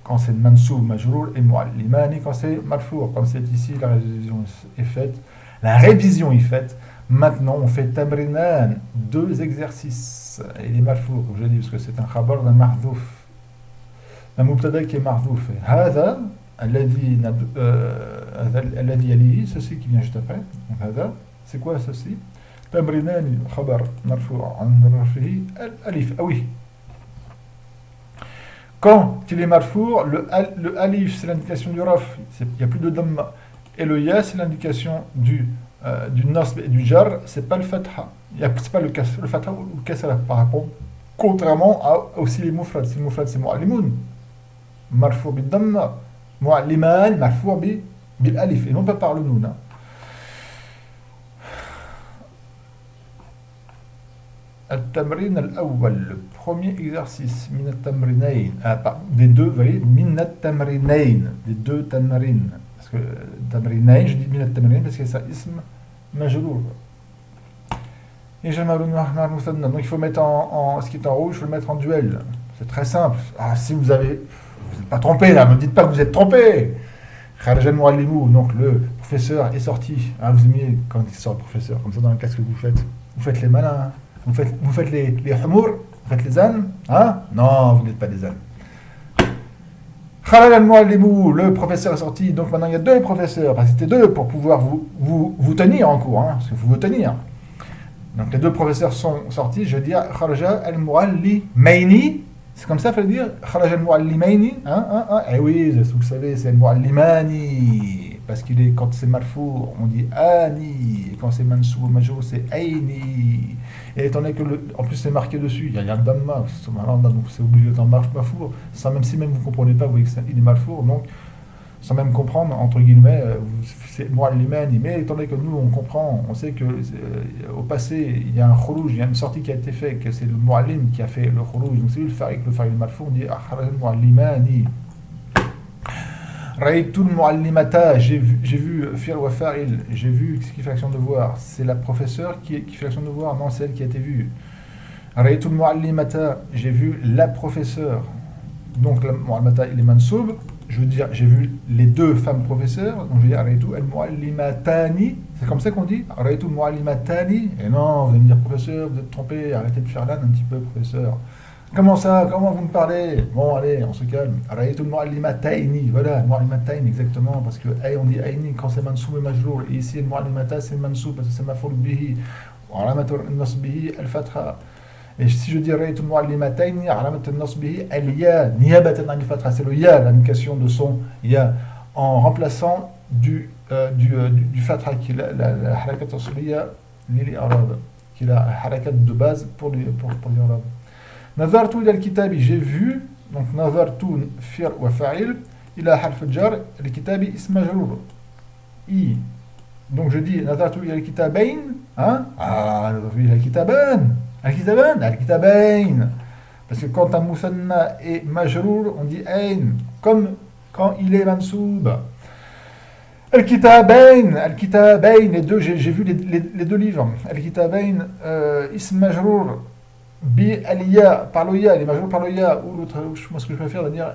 quand c'est mansoub majrour et muallimani quand c'est marfour. Comme c'est ici la révision est faite. La révision est faite. Maintenant on fait tamrinan, deux exercices. Et les marfour, comme je dis, parce que c'est un khabar d'un mahdouf. Un mubtada qui est marfouf. Hada, alladhi yalihi, ceci qui vient juste après. Donc hada, c'est quoi ceci? Tamrinani, khabar, marfou, an rafihi, alif. Ah oui. Quand il est marfou, le alif c'est l'indication du raf, il n'y a plus de damma. Et le ya c'est l'indication du nasb et du jar, c'est pas le fatha. C'est pas le fatha ou le kasra par rapport. Contrairement à aussi les mufrad. Si le mufrad c'est mu'allimun. Marfou bil damma, mu'alliman marfou bil alif et non pas par le noun. Al-tamrin al-awwal, le premier exercice, min al-tamrinayn, des deux, vous voyez, min al-tamrinayn, des deux tamrin. Parce que tamrinayn, je dis min al-tamrinayn parce que c'est ça ism majrour. Et donc il faut mettre ce qui est en rouge, il faut le mettre en duel. C'est très simple. Ah, si vous n'êtes pas trompé là, ne me dites pas que vous êtes trompé. Kharajan Muallimou, donc le professeur est sorti. Ah, vous aimez quand il sort le professeur, comme ça dans la classe que vous faites les malins, vous faites les humour, vous faites les ânes, hein? Non, vous n'êtes pas des ânes. Kharajan Muallimou, le professeur est sorti, donc maintenant il y a deux professeurs, parce que c'était deux pour pouvoir vous tenir en cours, hein, parce qu'il faut vous tenir. Donc les deux professeurs sont sortis, je veux dire Kharaja al-Muallimaini. C'est comme ça, il faut dire Kharaja al-Muallimaini. Eh oui, vous savez, c'est al-Muallimani. Parce qu'il est, quand c'est marfou, on dit ani. Et quand c'est mansou, majou, c'est aini. Et étant donné que, en plus, c'est marqué dessus, il y a un damma, donc c'est obligé d'être marfou. Même si même vous ne comprenez pas, vous voyez qu'il est marfou. Donc, sans même comprendre, entre guillemets, c'est muallimani. Mais étant donné que nous, on comprend, on sait que au passé, il y a un khurouj, il y a une sortie qui a été faite, que c'est le muallim qui a fait le khurouj. Donc c'est lui le fa'il marfou, on dit akhraj muallimani. Ra'aytul muallimata, j'ai vu fi'l wa fa'il, j'ai vu ce qui fait l'action de voir. C'est la professeure qui fait l'action de voir, non, c'est elle qui a été vue. Ra'aytul muallimata, j'ai vu la professeure. Donc la muallimata il est mansoub. Je veux dire, j'ai vu les deux femmes professeurs. Donc je dis Ra'aytu al muallimatani. C'est comme ça qu'on dit Ra'aytu al muallimatani. Et non, vous allez me dire professeur, vous êtes trompé, arrêtez de faire l'âne un petit peu, professeur. Comment ça? Comment vous me parlez? Bon, allez, on se calme. Ra'aytu al muallimataini. Voilà, muallimataini, exactement. Parce que on dit aini quand c'est mansoub et majrour. Et ici, al muallimata, c'est mansoub parce que c'est maf'ul bihi. Alamatu nasbihi al-fatha. Et si je dis Ra'aytu al-muallimatayn, alamat an-nasbihi al-ya, niyabatan an al-fatha, c'est le ya, l'indication de son ya, en remplaçant du fatha, qui est la harakat asliya lil-i'rab, qui est la harakat de base pour l'i'rab. Nazartu ila al-kitabi, j'ai vu, donc nazartu fi'l wa fa'il, ila harf al-jar, al-kitabi ism majrur. I. Donc je dis nazartu ila al-kitabayn, hein? Ah, nazartu ila al-kitaban. Al-Kitaban, Al-Kitabayn. Parce que quand un musanna est majrour, on dit ayn, comme quand il est mansoub. Al-Kitabayn, les deux, j'ai vu les deux livres. Al-Kitabayn, ism majrour, bi al-ya, par le ya, il est majrour par le ya, ou l'autre, moi ce que je préfère, de dire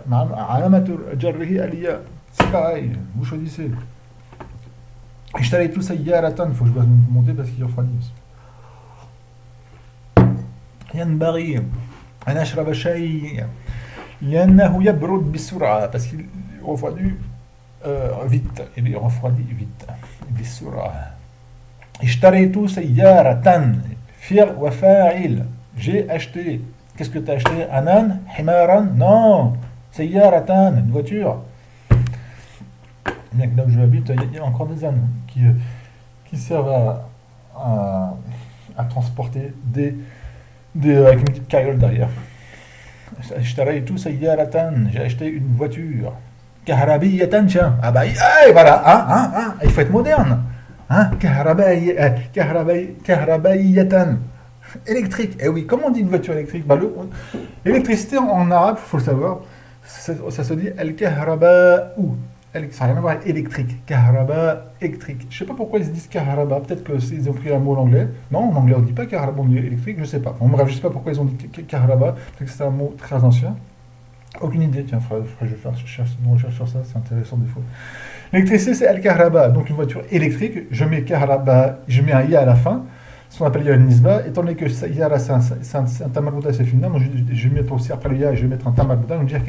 alamatul jarrihi al-ya. C'est pareil, vous choisissez. Ishtaraytu sayyaratan, il faut que je dois monter parce qu'il refroidit. ينبغي أن أشرب شيء لأنه يبرد بسرعة parce qu'il refroidit vite, il est refroidi vite بسرعة. اشتريت سيارة فعل وفاعل, j'ai acheté. Qu'est-ce que tu as acheté? Un âne? حمارا? Non, سيارة, une voiture. Bien que là où je habite, il y a encore des ânes qui servent à transporter avec une petite carriole derrière. J'ai acheté une voiture. Kahrabiyatan, tiens. Ah bah, voilà, hein, il faut être moderne. Hein, Kahrabayatan. Électrique. Eh oui, comment on dit une voiture électrique? Bah, l'électricité en arabe, il faut le savoir, ça se dit al-kahraba'u. Ça n'a rien à voir avec électrique. Kahraba, électrique. Je ne sais pas pourquoi ils se disent kahraba. Peut-être qu'ils ont pris un mot en anglais. Non, en anglais on ne dit pas kahraba, on dit électrique, je ne sais pas. En bref, je ne sais pas pourquoi ils ont dit kahraba. Peut-être que c'est un mot très ancien. Aucune idée. Tiens, je vais faire une recherche sur ça, c'est intéressant des fois. L'électricité, c'est al-kahraba. Donc une voiture électrique, je mets kahraba, je mets un ya à la fin. Ce qu'on appelle une nisba, étant donné que yara c'est un tamarbuta, c'est féminin, donc je vais mettre aussi après le ya, je vais mettre un tamarbuta, donc dire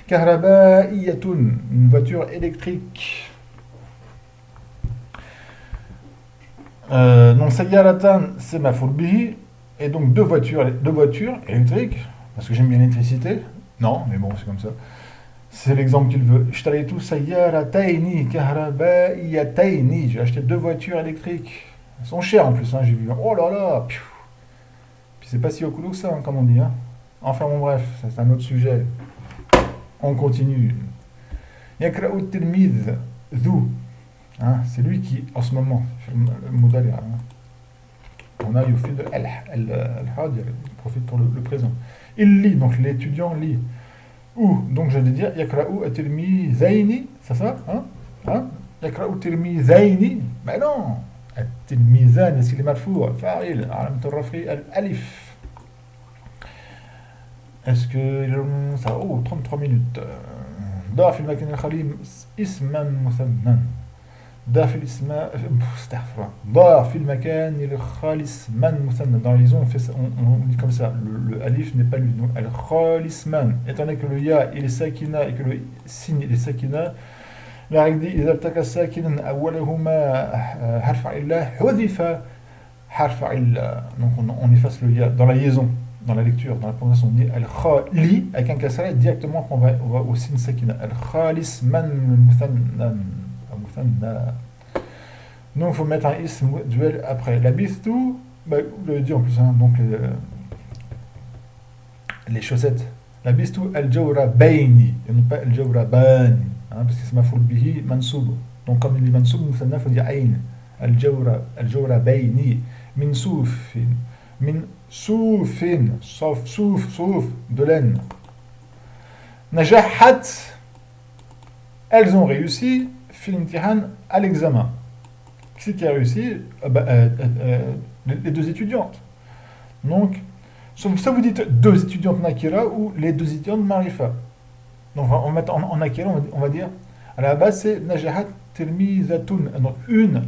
kahrabaiyatun, une voiture électrique. Donc sayyaratan, c'est maf'ul bihi, et donc deux voitures électriques, parce que j'aime bien l'électricité. Non, mais bon, c'est comme ça. C'est l'exemple qu'il veut. Ishtaraytu sayyarataini kahrabaiyataini. J'ai acheté deux voitures électriques. Elles sont chères en plus, hein, j'ai vu. Oh là là. Puis c'est pas si au couloir que ça, hein, comme on dit. Hein. Enfin bon bref, c'est un autre sujet. On continue. Yakra'u tilmidh dhu. C'est lui qui, en ce moment, fait le modal. On a yufid al-hadir, il profite pour le présent. Il lit, donc l'étudiant lit. Ou, donc je vais dire, yakra'u at-tilmizaini, c'est ça? Yakra'u at-tilmizaini, mais non, at-tilmizan, c'est le marfou, fa'il, alamat al-raf'i, al-alif. Est-ce que ça? Oh, 33 minutes. Da fi al-makan al-khali isman musamman. Da fi al-isma, astaghfirullah. Da fi al-makan al-khali isman musamman. Dans la liaison, on dit comme ça. Le alif n'est pas lui. Donc, al-khalisman. Étant donné que le ya il est sakina et que le sin il est sakina, la règle dit إذا التقى ساكنا أولهما حرف علة حذف حرف علة. Donc on efface le ya dans la liaison, dans la lecture, dans la prononciation. On dit al-khali avec un kasra directement on va au sin sakina. Al-khalisman muthannan. Donc il faut mettre un ism duel après. La bistu, bah, vous l'avez dit en plus, hein, donc les chaussettes. La bistu al-jawra bayni, et non pas al-jawra bani, parce que c'est maf'ul bihi mansoub. Donc comme il est mansoub, il faut dire ayn. Al-jawra bayni, min soufin, souf, de laine. Najahat, elles ont réussi à l'examen. Qui c'est qui a réussi? Les deux étudiantes. Donc, ça vous dites deux étudiantes Nakira ou les deux étudiantes Marifa. Donc, on va mettre en Nakira, on va dire, à la base, c'est Najahat Tilmizatun. Donc, une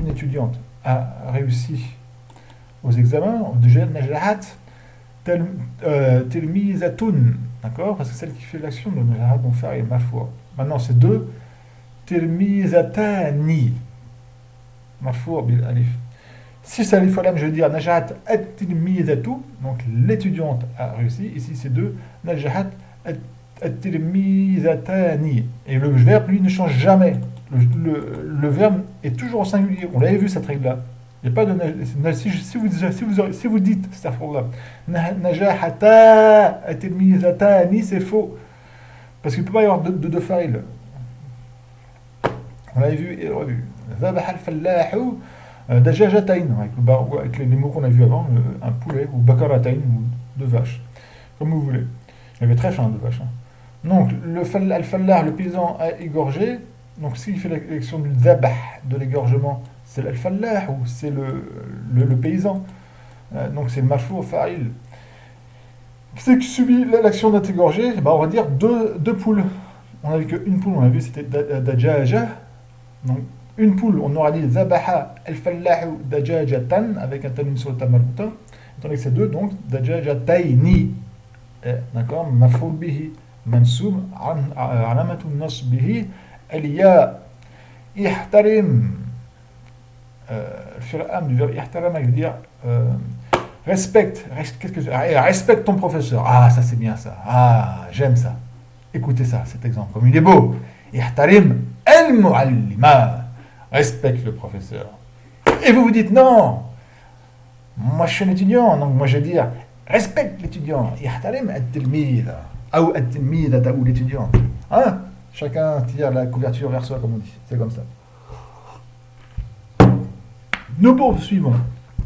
étudiante a réussi aux examens. Déjà, Najahat Tilmizatun. D'accord? Parce que c'est celle qui fait l'action de Najahat, donc faire et Marfoua. Maintenant, c'est deux Tilmizatani. Marfoua bil alif. Si c'est alif lam, je veux dire Najahat at-tilmizatu, donc l'étudiante a réussi. Ici, c'est deux Najahat at-tilmizatani. Et le verbe, lui, ne change jamais. Le verbe est toujours au singulier. On l'avait vu cette règle-là. Il n'y a pas de si vous dites Najahata at-tilmizatani, c'est faux. Parce qu'il ne peut pas y avoir de fa'il. On l'avait vu et revu. Zabaha al-fallahu dajajatayn, avec les mots qu'on a vus avant, un poulet, ou bakaratayn, ou deux vaches, comme vous voulez. Il y avait très faim, deux vaches. Donc, al-fallah, le paysan a égorgé. Donc, s'il fait l'action du zabah, de l'égorgement, c'est al-fallah, ou c'est le paysan. Donc, c'est le marfou fa'il. Qui c'est qui subit l'action d'être égorgé? On va dire deux poules. On a vu qu'une poule, on a vu, c'était dajaja. Donc, une poule, on aura dit zabaha al-fallahu dajajatan avec un tanwin sur le tamarbuta. Étant donné que c'est deux, donc dajajatayni. D'accord? Maf'ul bihi mansoub alamatu nasbihi al-ya ihtarim. Le du verbe ihtarama veut dire respecte ton professeur. Ah, ça c'est bien ça. Ah, j'aime ça. Écoutez ça, cet exemple, comme il est beau. Ihtarim al-muallima. Respecte le professeur. Et vous vous dites non, moi je suis un étudiant, donc moi je vais dire respecte l'étudiant. Ihtarim at-tilmida ou at-tilmidata ou l'étudiant. Hein? Chacun tire la couverture vers soi, comme on dit. C'est comme ça. Nous poursuivons.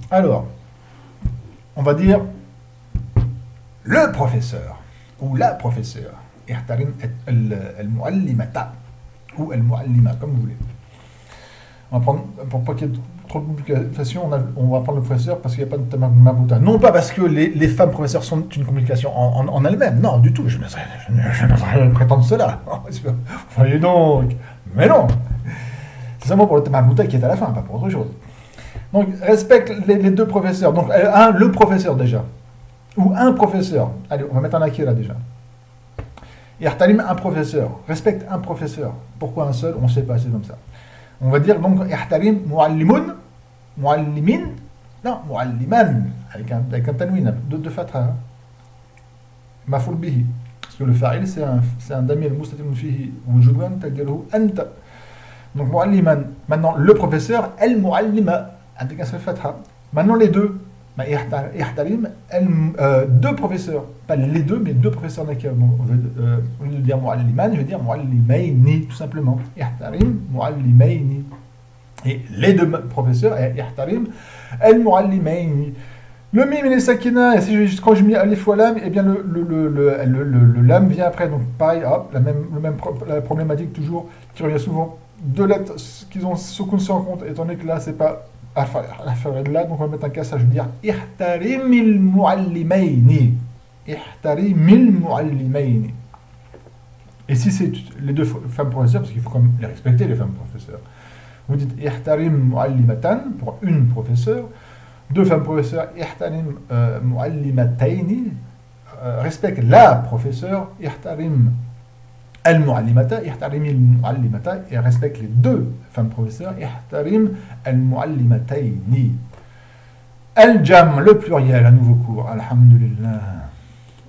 Alors, on va dire le professeur ou la professeure. Ihtarim al-muallimata ou al-muallima, comme vous voulez. On va prendre, pour pas qu'il y ait trop de complications, on va prendre le professeur parce qu'il n'y a pas de mabouta. Non pas parce que les femmes professeurs sont une complication en elles-mêmes, non, du tout, je n'oserais prétendre cela. Voyez donc, mais non, c'est seulement pour le mabouta qui est à la fin, pas pour autre chose. Donc, respecte les deux professeurs. Donc, le professeur déjà, ou un professeur. Allez, on va mettre un acquis là déjà. Ihtarim un professeur, respecte un professeur. Pourquoi un seul? On ne sait pas, c'est comme ça. On va dire donc ihtarim muallimun, muallimin, non, mualliman, avec un tanwin, de fatra. Maf'ul bihi. Parce que le fa'il, c'est un damir mustatirun fihi wujuban taqdiruhu anta. Donc mualliman. Maintenant, le professeur, al-muallima, avec un seul fatra. Maintenant, les deux. Ihtarim, deux professeurs. Pas les deux, mais deux professeurs nakir. Au lieu de dire mualliman, je vais dire muallimayni, tout simplement. Ihtarim, muallimayni. Et les deux professeurs, ihtarim, al-muallimayni. Le mim et les sakina, quand je mets alif wa lam, eh bien le lam vient après. Donc pareil, hop, la problématique toujours qui revient souvent. Deux lettres qui ont sukun sans compte, étant donné que là, c'est pas là, donc on va mettre un cassage, je veux dire ihtarimil muallimayni. Ihtarimil muallimayni. Et si c'est les deux femmes professeurs, parce qu'il faut quand même les respecter, les femmes professeurs, vous dites ihtarim muallimatan pour une professeure, deux femmes professeurs, ihtarim muallimatayni, respecte la professeure, ihtarim al-muallimata, ihtarim al-muallimata, et respecte les deux femmes professeurs, ihtarim al-muallimatayni. Al-jam, le pluriel, un nouveau cours, alhamdulillah.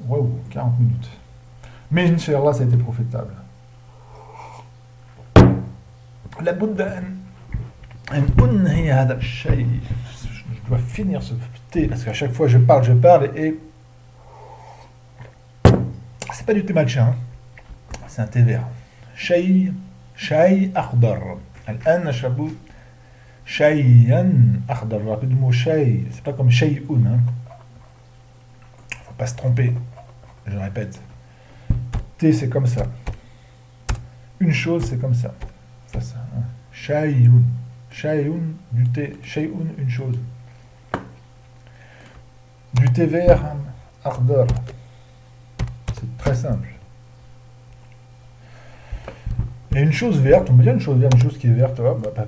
Wow, 40 minutes. Mais Inch'Allah, ça a été profitable. La Bouddha, je dois finir ce thé, parce qu'à chaque fois je parle, et c'est pas du thé matcha, hein. C'est un thé vert. Shay akhdar. Al-an nashrabu shayan akhdar. Rappelez le mot shay, c'est pas comme shay'un, hein. Faut pas se tromper. Je répète. Thé, c'est comme ça. une chose, c'est comme ça. Ça. Shay'un. Shay'un, du thé. Shay'un, une chose. Du thé vert, ardor. C'est très simple. Et une chose verte, on peut dire une chose verte, une chose qui est verte,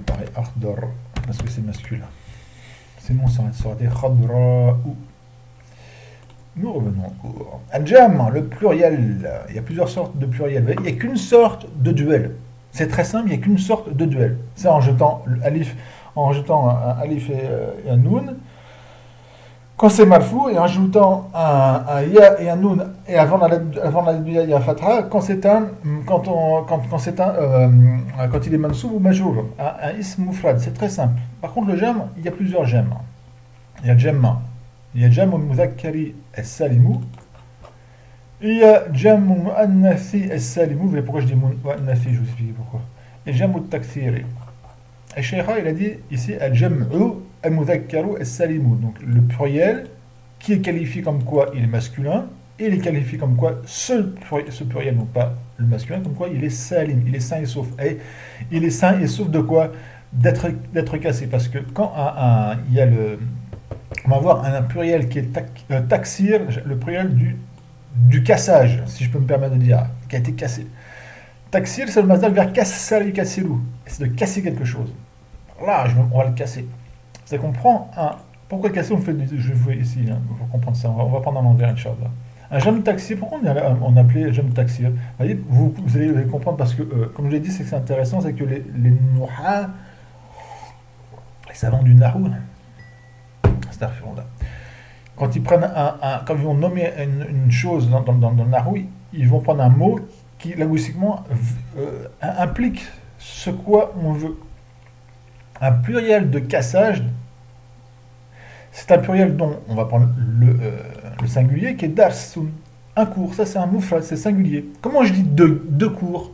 pareil, ardor, parce que c'est masculin. Sinon, ça aurait été khadra ou. Nous revenons au cours. Al-jam, le pluriel. Il y a plusieurs sortes de pluriel. Il n'y a qu'une sorte de duel. C'est très simple, il n'y a qu'une sorte de duel. C'est en jetant un alif et un noun. Quand c'est marfou, et en ajoutant un ya et un noun, et avant la ya, il y a fatha, quand il est mansoub ou majour, un ism mufrad, c'est très simple. Par contre, le jam, il y a plusieurs jam. Il y a jamma. Il y a jam al-mudhakkari al-salimu. Il y a jam al-mu'annathi al-salimu. Vous voyez pourquoi je dis mu'annathi, je vous explique pourquoi. Et jam al-takthiri. Et Sheikha, il a dit ici al-jam'u al-mudhakkaru al-salimu. Donc le pluriel qui est qualifié comme quoi il est masculin, et il est qualifié comme quoi ce pluriel, non pas le masculin, comme quoi il est salim, il est sain et sauf. Et il est sain et sauf de quoi? D'être cassé. Parce que quand il y a on va avoir un pluriel qui est taksir, le pluriel du cassage, si je peux me permettre de dire, qui a été cassé. Taksir, c'est le masdar vers kassar et kassirou. C'est de casser quelque chose. Là, on va le casser. C'est qu'on prend un. Pourquoi casser? On fait. Je vais ici, pour comprendre ça. On va prendre un envers, Inch'Allah. Un jam taksir, pourquoi on appelait jam taksir? Vous allez comprendre parce que, comme je l'ai dit, c'est intéressant, c'est que les nouha, les savants du nahou, quand ils prennent quand ils vont nommer une chose dans le nahou, ils vont prendre un mot qui linguistiquement implique ce quoi on veut. Un pluriel de cassage, c'est un pluriel dont on va prendre le singulier qui est darsun, un cours. Ça c'est un mufrad, c'est singulier. Comment je dis deux cours?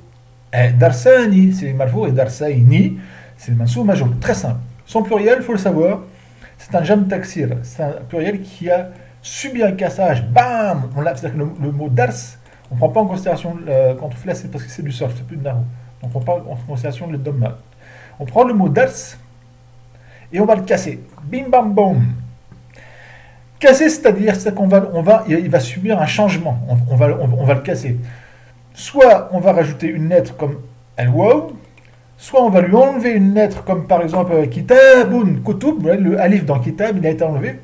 Darsani, c'est marfou, et darsaini, c'est mansou majeur. Très simple. Son pluriel, il faut le savoir. C'est un jam taksir, c'est un pluriel qui a subi un cassage, bam. C'est-à-dire que le mot dars, on ne prend pas en considération quand on fait là, c'est parce que c'est du surf, c'est plus de nahu. Donc on prend pas en considération le dhamma. On prend le mot dars et on va le casser. Bim bam boum. Casser, c'est-à-dire il va subir un changement. On va le casser. Soit on va rajouter une lettre comme al-waw, soit on va lui enlever une lettre comme par exemple kitabun kutub, le alif dans kitab il a été enlevé,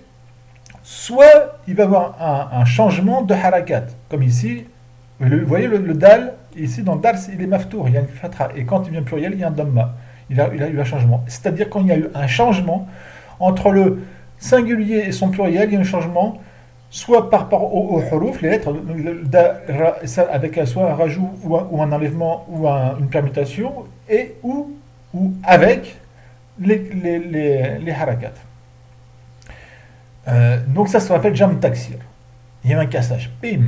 soit il va avoir un changement de harakat, comme ici, vous voyez le dal, ici dans dars il est maftour, il y a une fatra, et quand il vient pluriel il y a un damma, il a eu un changement, c'est-à-dire quand il y a eu un changement entre le singulier et son pluriel, il y a un changement, soit par rapport aux huruf, les lettres, avec soit un rajout ou un enlèvement ou une permutation, et ou avec les harakats. Donc ça se rappelle jam taksir. Il y a un cassage. Bim.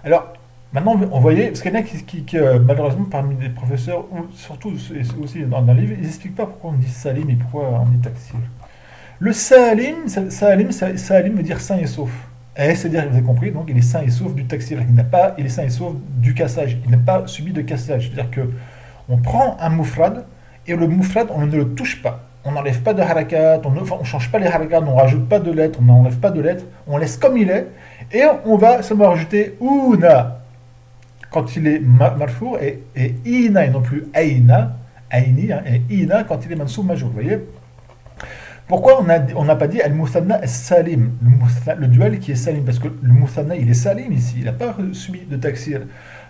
Alors, maintenant, on voyait, parce qu'il y en a qui malheureusement, parmi les professeurs, ou surtout aussi dans le livre, ils n'expliquent pas pourquoi on dit salim et pourquoi on dit taksir. Le salim veut dire sain et sauf. C'est-à-dire, vous avez compris, donc il est sain et sauf du taksir. Il est sain et sauf du cassage. Il n'a pas subi de cassage. C'est-à-dire que on prend un mufrad et le mufrad, on ne le touche pas. On n'enlève pas de harakat, on ne change pas les harakats, on ne rajoute pas de lettres, on n'enlève pas de lettres, on laisse comme il est et on va seulement rajouter una quand il est marfour et ina et non plus aina, aini, et ina quand il est mansoub major. Vous voyez? Pourquoi on n'a pas dit al-muthanna as-salim, le duel qui est salim? Parce que le muthanna, il est salim ici, il n'a pas subi de taksir.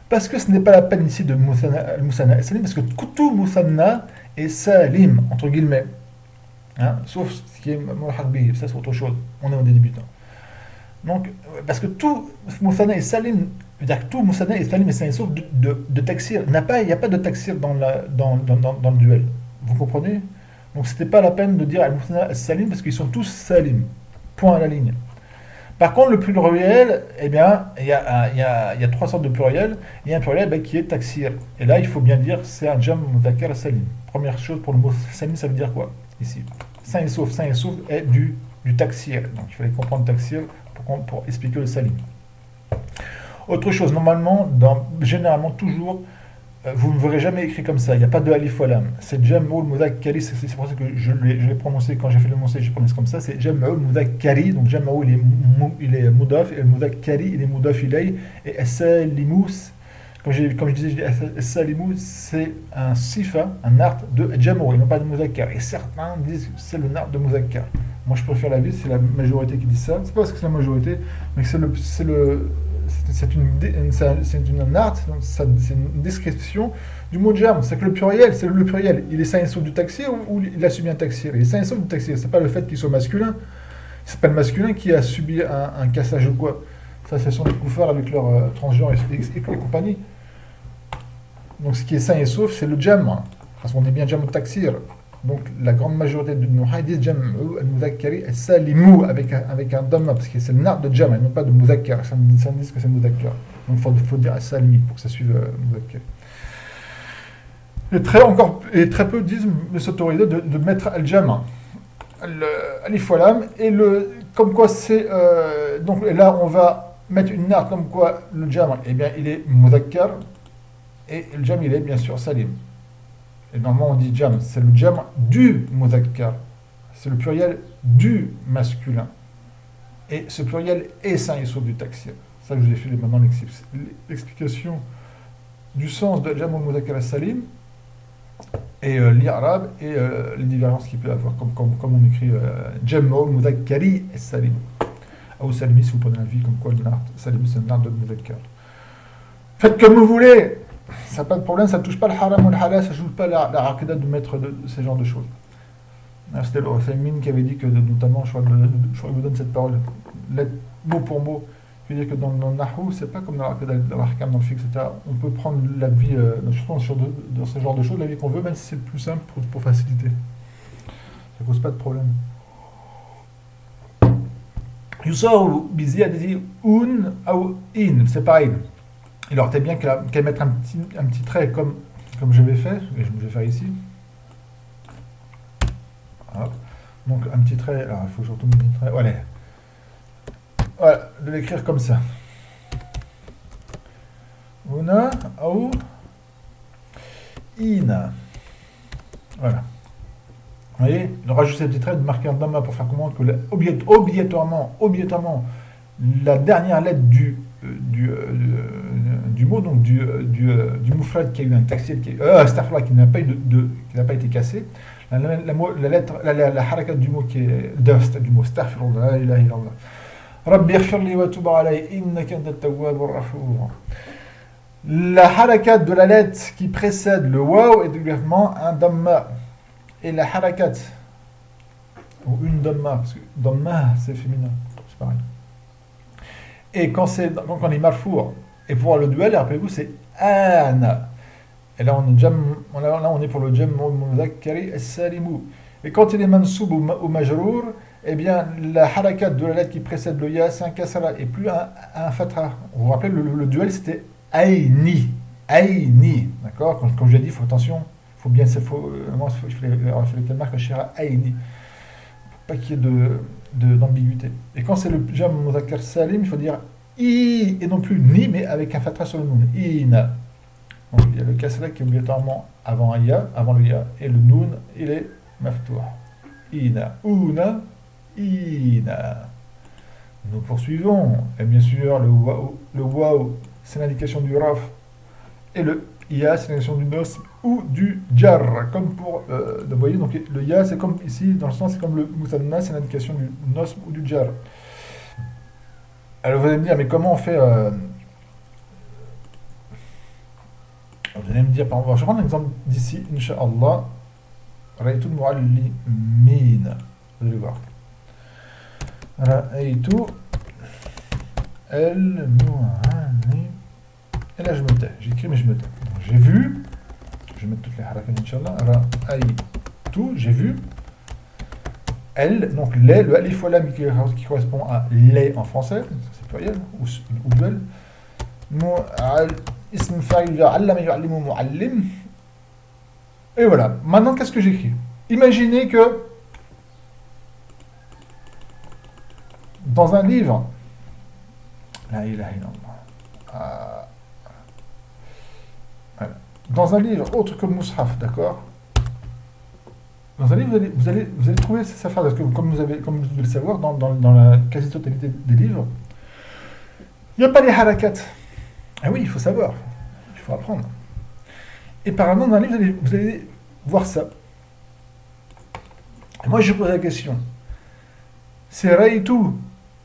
Parce que ce n'est pas la peine ici de al-muthanna as-salim, parce que tout muthanna est salim, entre guillemets. Hein? Sauf ce qui est mulhaq bihi, ça c'est autre chose, on est des débutants. Donc, parce que tout muthanna est salim, c'est-à-dire que tout muthanna est salim et sain et sauf de taksir. Il n'y a pas de taksir dans le duel. Vous comprenez? Donc c'était pas la peine de dire al-muthanna as-salim parce qu'ils sont tous salim. Point à la ligne. Par contre, le pluriel, eh bien, il y a trois sortes de pluriels. Il y a un pluriel qui est taksir. Et là, il faut bien dire c'est un jam mudhakkar salim. Première chose pour le mot salim, ça veut dire quoi ici? Sain et sauf est du taksir. Donc il fallait comprendre taksir pour expliquer le salim. Autre chose, normalement, généralement toujours, vous ne me verrez jamais écrit comme ça, il n'y a pas de alif wa lam. C'est Jam'ul Mudhakkari, c'est pour ça que je l'ai prononcé quand j'ai fait le moncé, je prononce comme ça, c'est Jam'ul Mudhakkari, donc Jam'ul il est Mudaf, et le Mudhakkari il est Mudaf ilay, et As-Salimu, comme je disais, As-Salimu c'est un sifa, un art de Jam'ul, et non pas de Mudhakkar. Et certains disent que c'est le art de Mudhakkar. Moi je préfère la vie, c'est la majorité qui dit ça, c'est pas parce que c'est la majorité, mais que c'est une art, c'est une description du mot jam. C'est que le pluriel, il est sain et sauf du taxir ou il a subi un taxir. Il est sain et sauf du taxir. C'est pas le fait qu'il soit masculin. C'est pas le masculin qui a subi un cassage ou quoi. Ça, ce sont les koufars avec leur transgenre et compagnie. Donc ce qui est sain et sauf, c'est le jam. Parce qu'on est bien jam au taxir. Donc la grande majorité de nos hadiths jam al-mudhakkari al-salimu avec un dhamma parce que c'est le nar de jam et non pas de mudhakkar. Ça me dit que c'est mudhakkar. Donc il faut dire al-salimi pour que ça suive mudhakkar. Et très peu disent s'autoriser de mettre al-jam, alif wa lam, et comme quoi c'est donc là on va mettre une nar comme quoi le jam eh bien il est mudhakkar et le jam il est bien sûr salim. Et normalement on dit jam, c'est le jam du mudhakkar, c'est le pluriel du masculin. Et ce pluriel est sain et sauf du taksir. Ça que je vous ai fait maintenant l'explication du sens de jam au mudhakkar as-salim et l'irabe et les divergences qu'il peut y avoir, comme on écrit jam au mudhakkari as-salim. Ou salimi si vous prenez la vie, comme quoi le nar, salim c'est un nar de mudhakkar. Faites comme vous voulez. Ça n'a pas de problème, ça ne touche pas le haram ou le halal, ça ne touche pas la aqidah de mettre de ces genres de choses. C'était le Uthaymin qui avait dit que, notamment, je crois que vous donne cette parole, mot pour mot, je veux dire que dans le Nahu, c'est pas comme dans l'aqidah, dans l'Arkam, dans le fiqh, etc. On peut prendre la vie, surtout dans ce genre de choses, la vie qu'on veut, même si c'est le plus simple pour faciliter. Ça ne cause pas de problème. Yusor biziyadati un ou in, c'est pareil. Il aurait été bien qu'elle mette un petit trait comme je vais faire, et je vais faire ici. Hop. Donc un petit trait, alors il faut que je retourne un petit trait, voilà, de l'écrire comme ça. Una ou ina. Voilà. Vous voyez, il rajoute ces petits traits de marquer un dhamma pour faire comprendre que obligatoirement, la dernière lettre du mot, donc du mufrad qui a eu un taksir, qui n'a pas été cassé, la harakat du mot qui est du mot astaghfirullah, la ilaha illallah. Rabbi ighfirli wa tub alayya innaka antat tawwabur ghafur. La harakat de la lettre qui précède le waw est également un dhamma. Et la harakat, ou une dhamma, parce que dhamma c'est féminin, c'est pareil. Et quand on est marfour, et pour le duel, rappelez-vous, c'est ana. Et là, on est pour le jam mudhakkari as-salimu. Et quand il est mansoub ou majrour, eh bien, la harakat de la lettre qui précède le ya, c'est un kasra, et plus un fatra. Vous vous rappelez, le duel, c'était aïni. Aïni. D'accord? Comme je l'ai dit, il faut attention, il faut bien, il fallait qu'elle marque la shira aïni. Pas qu'il y ait d'ambiguïté. Et quand c'est le jam mudhakkar salim, il faut dire i, et non plus ni, mais avec un fatra sur le noun. Ina. Donc il y a le kasra qui est obligatoirement avant le ya, et le noun, il est maftouh. Ina, una, ina. Nous poursuivons. Et bien sûr, le waw, c'est l'indication du raf, et le ya, c'est l'indication du nos ou du jar, comme pour vous voyez, donc le ya c'est comme ici, dans le sens c'est comme le musanna, c'est l'indication du nos ou du jar. Alors vous allez me dire, mais comment on fait vous allez me dire, par exemple, je vais prendre un exemple d'ici, Inch'Allah, Ra'aytu al-mu'allimin, vous allez voir. Ra'aytu al-mu'allimin, et là je me tais, j'écris mais je me tais. J'ai vu, je vais mettre toutes les harakat, Inch'Allah. Ra'aytu, j'ai vu. Donc le alif wa lam qui correspond à les en français, c'est pluriel, ou duel. Ism fa'il allama yu'allimu mu'allim. Et voilà. Maintenant, qu'est-ce que j'écris? Imaginez que dans un livre, la ilaha illallah. Voilà. dans un livre autre que le Mus'haf, d'accord? Dans un livre, vous allez trouver sa phrase, parce que comme vous devez le savoir, dans la quasi-totalité des livres, il n'y a pas les harakat. Ah oui, il faut savoir, il faut apprendre. Et par exemple, dans un livre, vous allez voir ça. Et moi, je pose la question, c'est Raytu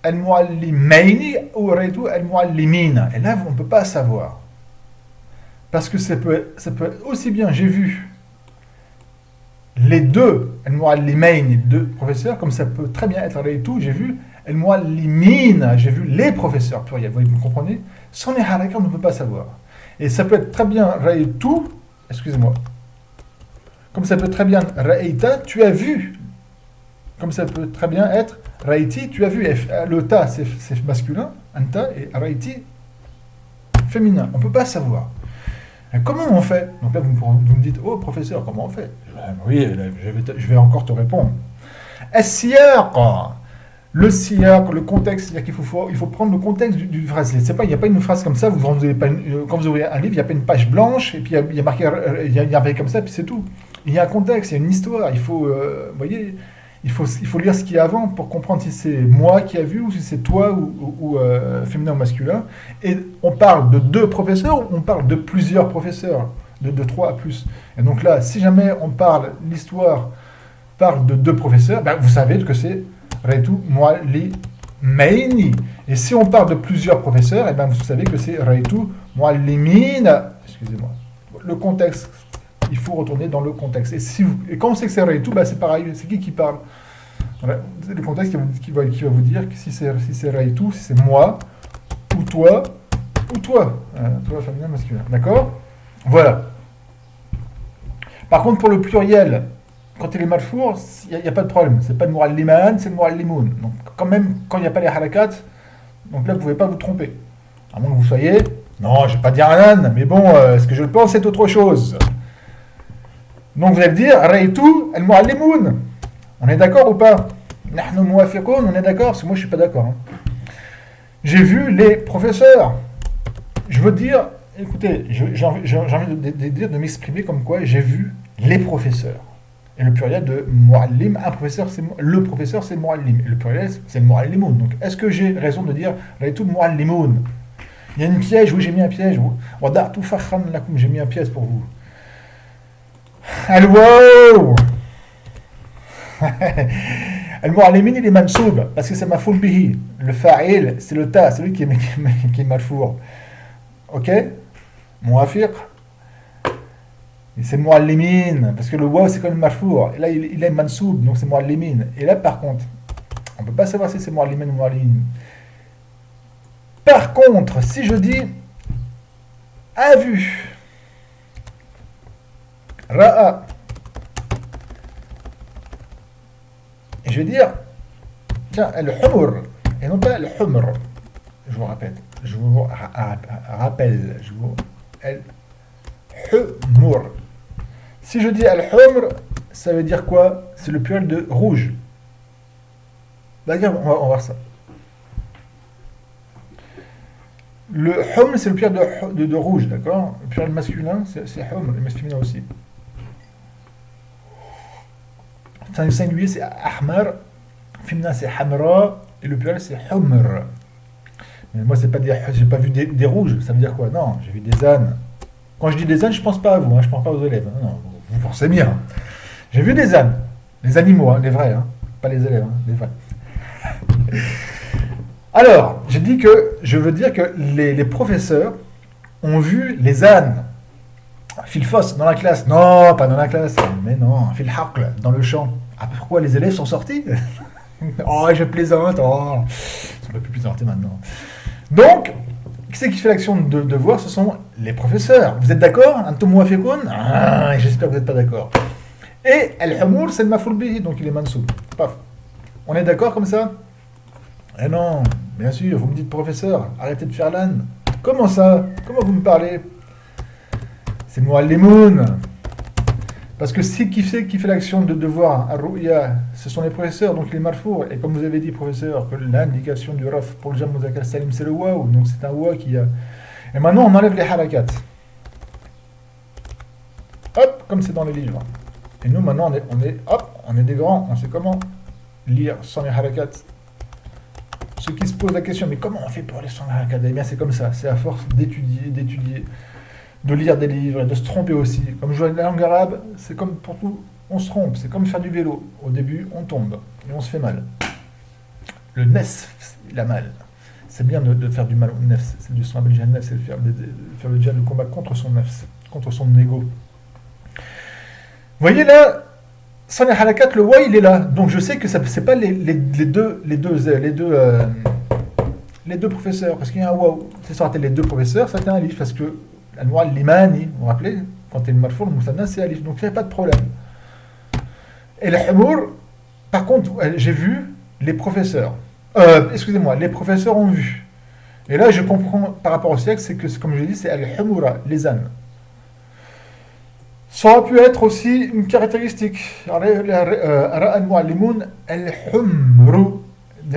al-Muallimaini ou Raytu al-Muallimina? Et là, on ne peut pas savoir. Parce que ça peut être aussi bien, j'ai vu les deux al-Muallimain, les deux professeurs, comme ça peut très bien être Raytu, j'ai vu al-Muallimina, j'ai vu les professeurs pluriel. Vous comprenez? Sans les harakat, on ne peut pas savoir. Et ça peut être très bien Raytu, excusez-moi, comme ça peut très bien Ra'ayta, tu as vu. Comme ça peut très bien être Ra'ayti, tu as vu. Le ta, c'est masculin, anta, et Ra'ayti, féminin. On ne peut pas savoir. Et comment on fait? Donc là, vous me dites, oh professeur, comment on fait? Oui, je vais encore te répondre. As-siyaq, le siyaq, le contexte, c'est-à-dire il faut prendre le contexte du phrase. Il n'y a pas une phrase comme ça, quand vous ouvrez un livre, il n'y a pas une page blanche, et puis il y a marqué, il y a marqué comme ça, puis c'est tout. Il y a un contexte, il y a une histoire, il faut, voyez, il faut lire ce qu'il y a avant pour comprendre si c'est moi qui a vu, ou si c'est toi, ou féminin ou masculin. Et on parle de deux professeurs, ou on parle de plusieurs professeurs, de 3 à plus. Et donc là, si jamais l'histoire parle de deux professeurs, ben vous savez que c'est Raytu Muallimaini. Et si on parle de plusieurs professeurs, et ben vous savez que c'est Raytu Muallimina. Excusez-moi. Le contexte, il faut retourner dans le contexte. Et quand on sait que c'est Raytu, ben c'est pareil, c'est qui parle? Voilà. C'est le contexte qui va vous dire que si c'est Raytu, si c'est moi, ou toi, toi, féminin, masculin. D'accord? Voilà. Par contre, pour le pluriel, quand il est marfour, il n'y a pas de problème. C'est pas le mualliman, c'est le muallimoun. Donc, quand même, quand il n'y a pas les harakat, donc là, vous ne pouvez pas vous tromper. À moins que vous soyez, non, je ne vais pas dire un âne, mais bon, ce que je pense, c'est autre chose. Donc, vous allez dire, Raytu al-muallimoun. On est d'accord ou pas? Nahnu muwafiqoun, on est d'accord? Parce que moi, je ne suis pas d'accord. Hein. J'ai vu les professeurs. Je veux dire, écoutez, j'ai envie de m'exprimer comme quoi j'ai vu les professeurs. Et le pluriel de muallim, le professeur, c'est muallim. Et le pluriel, c'est le muallimoun. Donc, est-ce que j'ai raison de dire Raytu muallimoun? Il y a une piège, oui, j'ai mis un piège. Wada'tu fakhan lakum, j'ai mis un piège pour vous. Al-waw. Al-muallimin, il est mansoub, parce que c'est mafoul bihi. Le fa'il, c'est le ta, c'est lui qui est marfour. Ok? Muwafiq. C'est muallimin, parce que le waw c'est comme le marfour. Et là, il est mansoub, donc c'est muallimin. Et là, par contre, on ne peut pas savoir si c'est muallimin ou muallimin. Par contre, si je dis a vu, ra'a, et je vais dire, tiens, al-humr, et non pas al-humr. Je vous rappelle, al-humr. Si je dis al-humr, ça veut dire quoi? C'est le pluriel de rouge. D'ailleurs, on va voir ça. Le humr, c'est le pluriel de rouge, d'accord? Le pluriel masculin, c'est humr, et le féminin aussi. Le singulier, c'est ahmar, le féminin, c'est hamra, et le pluriel, c'est humr. Mais moi, j'ai pas vu des rouges, ça veut dire quoi? Non, j'ai vu des ânes. Quand je dis des ânes, je pense pas à vous, hein, je pense pas aux élèves. Hein, non, vous pensez bien. J'ai vu des ânes, les animaux, hein, les vrais, hein, pas les élèves, hein, les vrais. Alors, j'ai dit que je veux dire que les professeurs ont vu les ânes. Filfos dans la classe. Non, pas dans la classe, mais non, filhaql dans le champ. Ah, pourquoi les élèves sont sortis? Oh, je plaisante. Oh, on ne peut plus plaisanter maintenant. Donc, qui c'est qui fait l'action de voir? Ce sont les professeurs. Vous êtes d'accord? Antum muwafiqoun? Ah, j'espère que vous n'êtes pas d'accord. Et al-humur, c'est le mafoul bihi, donc il est mansoub. Paf. On est d'accord comme ça? Eh non, bien sûr, vous me dites professeur, arrêtez de faire l'âne. Comment ça? Comment vous me parlez? C'est muallimoun. Parce que qui fait l'action de devoir, ar-ru'ya, ce sont les professeurs, donc les marfour. Et comme vous avez dit, professeur, que l'indication du raf pour le jam muzakkar salim, c'est le waw, donc c'est un waw qui a. Et maintenant, on enlève les harakat. hop, comme c'est dans les livres. Et nous, maintenant, on est des grands, on sait comment lire sans les harakat. Ceux qui se posent la question, mais comment on fait pour lire sans les harakat? Eh bien, c'est comme ça, c'est à force d'étudier, de lire des livres et de se tromper aussi. Comme jouer la langue arabe, c'est comme pour tout, on se trompe, c'est comme faire du vélo. Au début, on tombe et on se fait mal. Le nesf, il a mal. C'est bien de faire du mal au nefs, c'est du sang belgian nefs, c'est de faire le combat contre son nefs, contre son ego. Vous voyez là, sans les halakat, le wa il est là. Donc je sais que ça c'est pas les deux professeurs, parce qu'il y a un waouh. C'est ça, les deux professeurs, ça c'est un alif, parce que al-mu'allimani, vous vous rappelez, quand il est marfour, le musanna c'est alif, donc il n'y a pas de problème. Et le humour, par contre, j'ai vu les professeurs. Excusez-moi, les professeurs ont vu. Et là, je comprends par rapport au siècle, c'est que, comme je l'ai dit, c'est al-humura, les ânes. Ça aurait pu être aussi une caractéristique. C'est-à-dire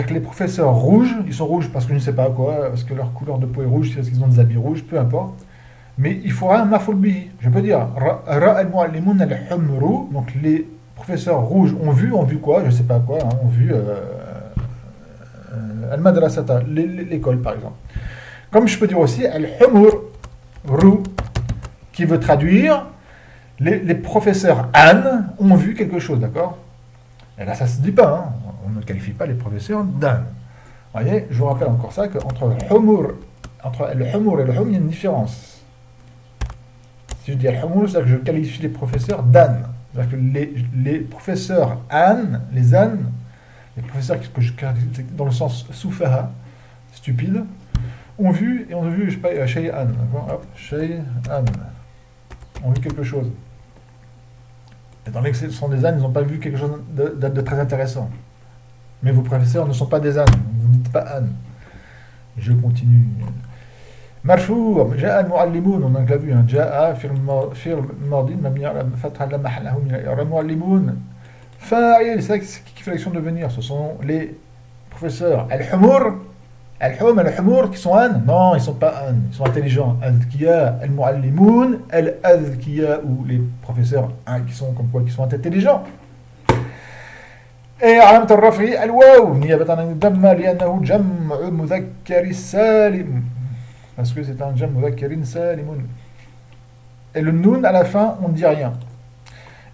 que les professeurs rouges, ils sont rouges parce que je ne sais pas quoi, parce que leur couleur de peau est rouge, parce qu'ils ont des habits rouges, peu importe. Mais il faudra un maful bihi. Je peux dire, donc les professeurs rouges ont vu quoi, je ne sais pas quoi, hein, ont vu al-madrasata, l'école par exemple. Comme je peux dire aussi, al-humur, qui veut traduire, les professeurs Anne ont vu quelque chose, d'accord? Et là, ça ne se dit pas, hein. On ne qualifie pas les professeurs d'Anne. Vous voyez, je vous rappelle encore ça, qu'entre le humur et le hum, il y a une différence. Si je dis al-humur, c'est-à-dire que je qualifie les professeurs d'Anne. C'est-à-dire que les professeurs Anne, les Anne, les professeurs que je qualifie dans le sens soufaha, stupide, ont vu, je sais pas, Shay'an, d'accord? Shay'an. Ont vu quelque chose. Étant donné que ce sont des ânes, ils n'ont pas vu quelque chose de très intéressant. Mais vos professeurs ne sont pas des ânes, vous ne dites pas ânes. Je continue. Marfour, Ja'a al-mu'allimoun, on a déjà vu, Ja'a fil mardi, mabni ala fatha la mahlahu min al-mu'allimoun. Fa'il, c'est qui fait l'action de venir, ce sont les professeurs. Al-humur, al-humur qui sont ânes? Non, ils ne sont pas ânes, ils sont intelligents. Al-adkiya, al-mu'allimoun, al-adkiya, ou les professeurs qui sont comme quoi, qui sont intelligents. Et علامة الرفع الواو نيابة عن الضمة لأنه جمع مذكر سالم. Parce que c'est un jam mudhakkarin salimun. Et le noun à la fin, on ne dit rien.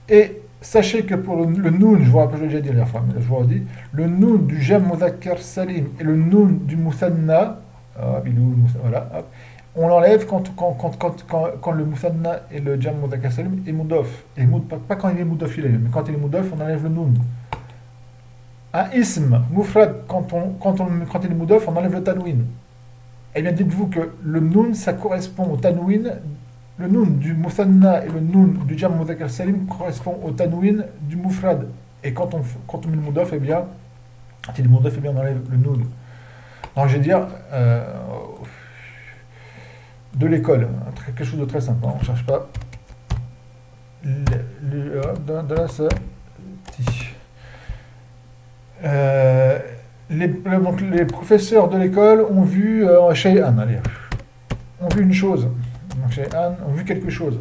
Et sachez que pour le noun, je vous rappelle, je l'ai déjà dit la fois, mais je vous redis, le noun du jam mudhakkar salim et le noun du muthanna, voilà, on l'enlève quand le muthanna et le jam mudhakkar salim est mudaf. Et pas quand il est mudaf ilayh, mais quand il est mudaf, on enlève le noun. Un ism, mufrad, quand il est mudaf, on enlève le tanwin. Eh bien, dites-vous que le noun, ça correspond au tanwin. Le noun du muthanna et le noun du jam mudhakkar salim correspond au tanwin du mufrad. Et quand on met le mudaf, eh bien, quand il est mudaf, eh bien, on enlève le noun. Donc, je vais dire de l'école, quelque chose de très simple. On ne cherche pas de la sortie. Donc les professeurs de l'école ont vu Shay'an, ont vu une chose. Donc Shay'an ont vu quelque chose.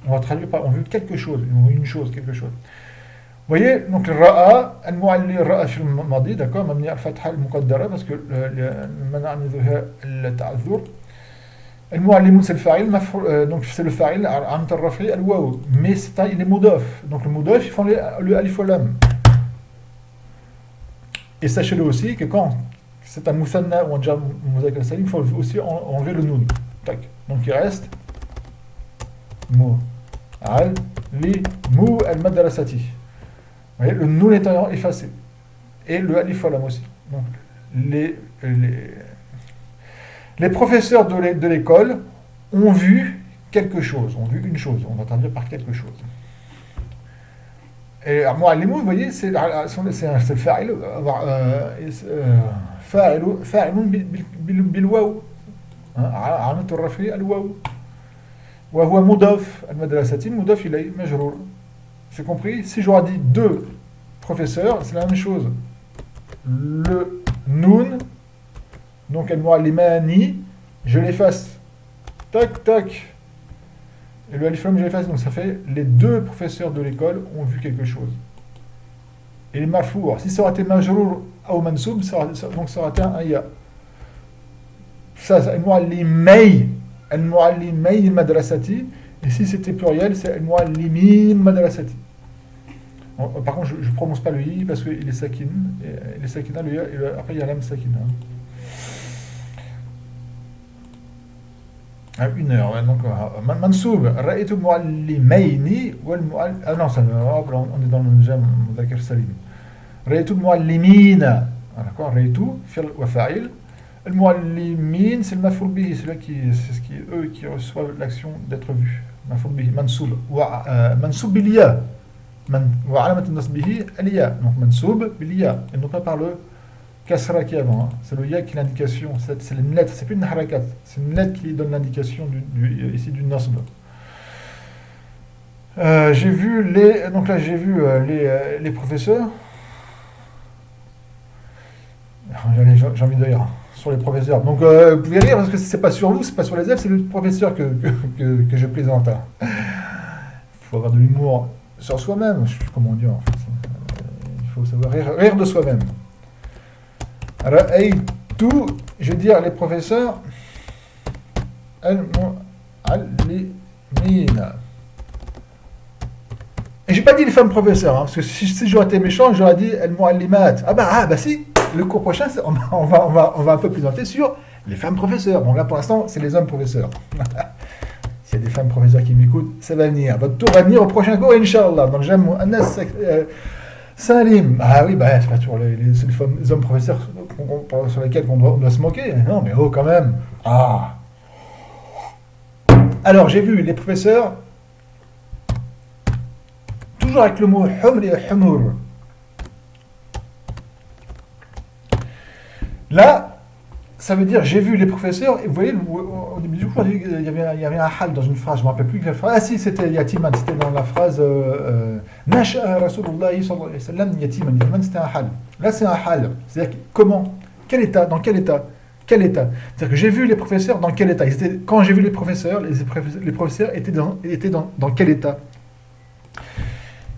On va traduire par ont vu quelque chose, ils ont vu une chose, quelque chose. Vous voyez, donc le ra'a, al-mu'alli ra'a fil madi, d'accord, mabni al-fatha al-muqaddara, parce que le mana' midhuha al-ta'adhur. Al-mu'allimun c'est le fa'il, donc c'est le fa'il, amt al-raf'i al-waw, mais il est mudaf. Donc le mudaf, ils font le alif wal lam. Et sachez-le aussi que quand c'est un musanna ou un jam mudhakkar salim, il faut aussi enlever le noun. Tac. Donc il reste mu al-madrasati. Vous voyez, le noun est effacé. Et le alif wal lam aussi. Donc les professeurs de l'école ont vu quelque chose, ont vu une chose. On va traduire par quelque chose. Et mu'allimun, vous voyez, c'est le fa'il, fa'ilun bil waw. علامة الرفع الواو وهو مضاف المدرسة مضاف إليه مجرور. C'est compris? Si j'aurais dit deux professeurs, c'est la même chose. Le noun, donc al-mu'allimani, je l'efface. Tac, tac. Et le alif lam j'ai effacé, donc ça fait les deux professeurs de l'école ont vu quelque chose. Et les marfour, si ça aurait été majrour ou mansoub, donc ça aurait été un ya. Ça, al-muallimay madrasati. Et si c'était pluriel, c'est al-muallimin madrasati. Par contre, je ne prononce pas le i parce qu'il est sakin. Il est sakina, le ya, et après il y a l'âme sakina. À 1 heure, ouais, donc mansoub, ra'aytu muallimayni wal muallim. Ah non, ça, on est dans le jam mudhakkar salim. Ra'aytu muallimina. D'accord, ra'aytu, fi'l wa fa'il. Le muallimin, c'est le maf'ul bihi, c'est ce qui eux qui reçoivent l'action d'être vus. Maf'ul bihi, mansoub. Mansoub bil ya. Wa alamat nasbihi al ya. Donc mansoub bil ya. Et non pas par le kasra qui est avant, hein. C'est le ya qui est l'indication, c'est une lettre, c'est plus une harakat, c'est une lettre qui donne l'indication ici du nasb. J'ai vu les professeurs. J'ai envie de rire sur les professeurs. Donc vous pouvez rire parce que c'est pas sur vous, c'est pas sur les élèves, c'est le professeur que je plaisante. Il faut avoir de l'humour sur soi-même, je sais plus comment dire. En fait. Il faut savoir rire de soi-même. Ra'aytu, je veux dire les professeurs al-mu'allimina. Et j'ai pas dit les femmes professeurs, hein, parce que si j'aurais été méchant, j'aurais dit al-mu'allimat. Ah bah si, le cours prochain, on va un peu plus plaisanter sur les femmes professeurs. Bon là pour l'instant, c'est les hommes professeurs. S'il y a des femmes professeurs qui m'écoutent, ça va venir. Votre tour va venir au prochain cours, Inch'Allah. Donc j'aime Anas Salim. Ah oui, bah c'est pas toujours les hommes professeurs sur lesquels on doit se moquer. Non, mais oh, quand même. Ah. Alors, j'ai vu les professeurs, toujours avec le mot humr et humur. Là, ça veut dire j'ai vu les professeurs, et vous voyez, au début du cours, il y avait un hal dans une phrase, je ne me rappelle plus quelle phrase. Ah si, c'était Yatiman, c'était dans la phrase Nasha'a Rasulullah sallallahu alayhi wa sallam Yatiman. Yatiman, c'était un hal. Là, c'est un hal. C'est-à-dire comment? Quel état? Dans quel état? Quel état? C'est-à-dire que j'ai vu les professeurs dans quel état? Quand j'ai vu les professeurs étaient dans quel état?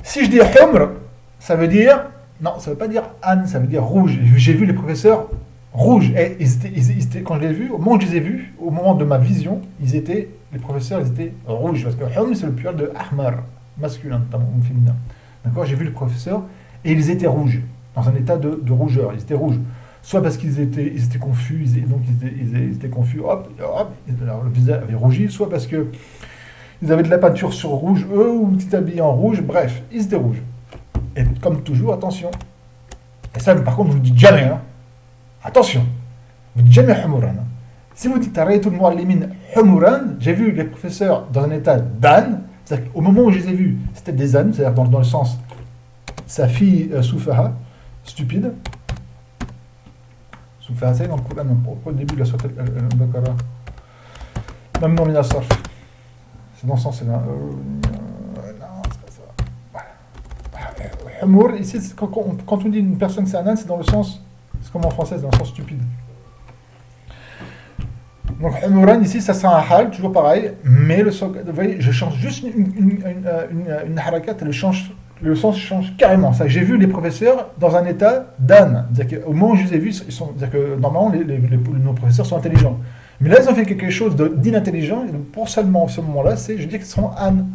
Si je dis humr, ça veut dire. Non, ça ne veut pas dire an, ça veut dire rouge. J'ai vu les professeurs rouges. Et ils étaient, quand je les ai vus, au moment où je les ai vus, au moment de ma vision, les professeurs, ils étaient rouges. Parce que humr, c'est le pluriel de ahmar, masculin, féminin. D'accord? J'ai vu les professeurs et ils étaient rouges, dans un état de rougeur. Ils étaient rouges. Soit parce qu'ils étaient confus, ils étaient confus, hop, alors le visage avait rougi, soit parce que ils avaient de la peinture sur rouge, eux, ou ils étaient habillés en rouge, bref, ils étaient rouges. Et comme toujours, attention. Et ça, par contre, vous ne dites jamais, hein. Attention, vous ne dites jamais humuran. Si vous dites Ra'aytu al-mu'allimin humuran, j'ai vu les professeurs dans un état d'âne, c'est-à-dire qu'au moment où je les ai vus, c'était des ânes, c'est-à-dire dans le sens, sa fille Soufaha, stupide. Soufaha, c'est dans le Coran, au début de la sourate al-Baqarah. Même non, min as-sarf. C'est dans ce sens, c'est là. Non, c'est pas ça. Humur, ici, quand on dit une personne c'est un âne, c'est dans le sens. C'est comme en français, c'est dans le sens stupide. Donc, humuran, ici, ça sent un hal, toujours pareil, mais vous voyez, je change juste une harakat, le sens change carrément. J'ai vu les professeurs dans un état d'âne. Au moment où je les ai vus, c'est-à-dire que normalement, nos professeurs sont intelligents. Mais là, ils ont fait quelque chose d'inintelligent, et pour seulement ce moment-là, je dis qu'ils sont ânes.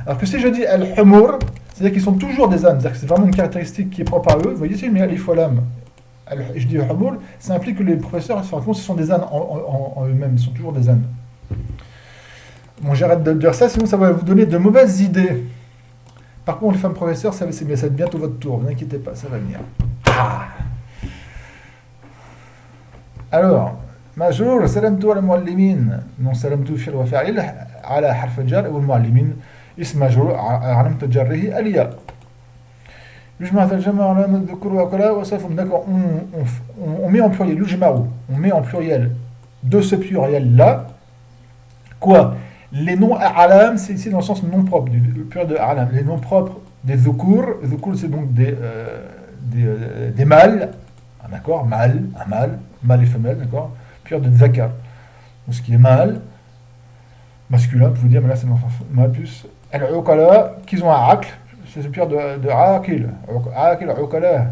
Alors que si je dis al-humur, c'est-à-dire qu'ils sont toujours des ânes, c'est-à-dire que c'est vraiment une caractéristique qui est propre à eux. Vous voyez, si je mets alif wa lam, je dis humur, ça implique que les professeurs, se rendent compte, ce sont des ânes en eux-mêmes, ils sont toujours des ânes. Bon, j'arrête de dire ça, sinon ça va vous donner de mauvaises idées. Par contre, les femmes professeurs, ça va être bientôt votre tour, ne vous inquiétez pas, ça va venir. Ah. Alors, majrur, salamtu ala muallimin. Non, salamtu fi'l wa fa'il, ala harf jar, ou muallimin, ism majrur, alamat jarrihi, aliya. D'accord, on met en pluriel, on met en pluriel de ce pluriel-là, quoi? Les noms alam, c'est ici dans le sens non propre, le pluriel de alam, les noms propres des dhukur, c'est donc des mâles, d'accord, mâle et femelle, d'accord, pluriel de dhakar, donc ce qui est mâle, masculin, vous dire, mais là c'est mal plus. Al-Uqala, qu'ils ont un acle, c'est le pire de Aqil. Aqil, Uqala.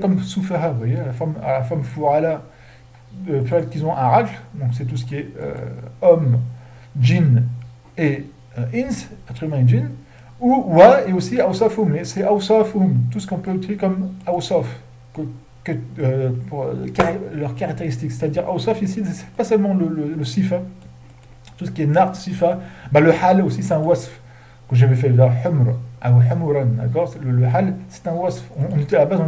Comme Soufaha, vous voyez, la femme Fouala, qu'ils ont un acle, donc c'est tout ce qui est homme, djinn et ins, être humain et djinn, ou wa et aussi awsafum, c'est awsafum, tout ce qu'on peut utiliser comme awsaf, pour leurs caractéristiques. C'est-à-dire awsaf ici, c'est pas seulement le sifa, tout ce qui est nart, sifa, bah, le hal aussi c'est un wasf, que j'avais fait là, humr, ou humran, d'accord. Le hal c'est un wasf. On était à la base,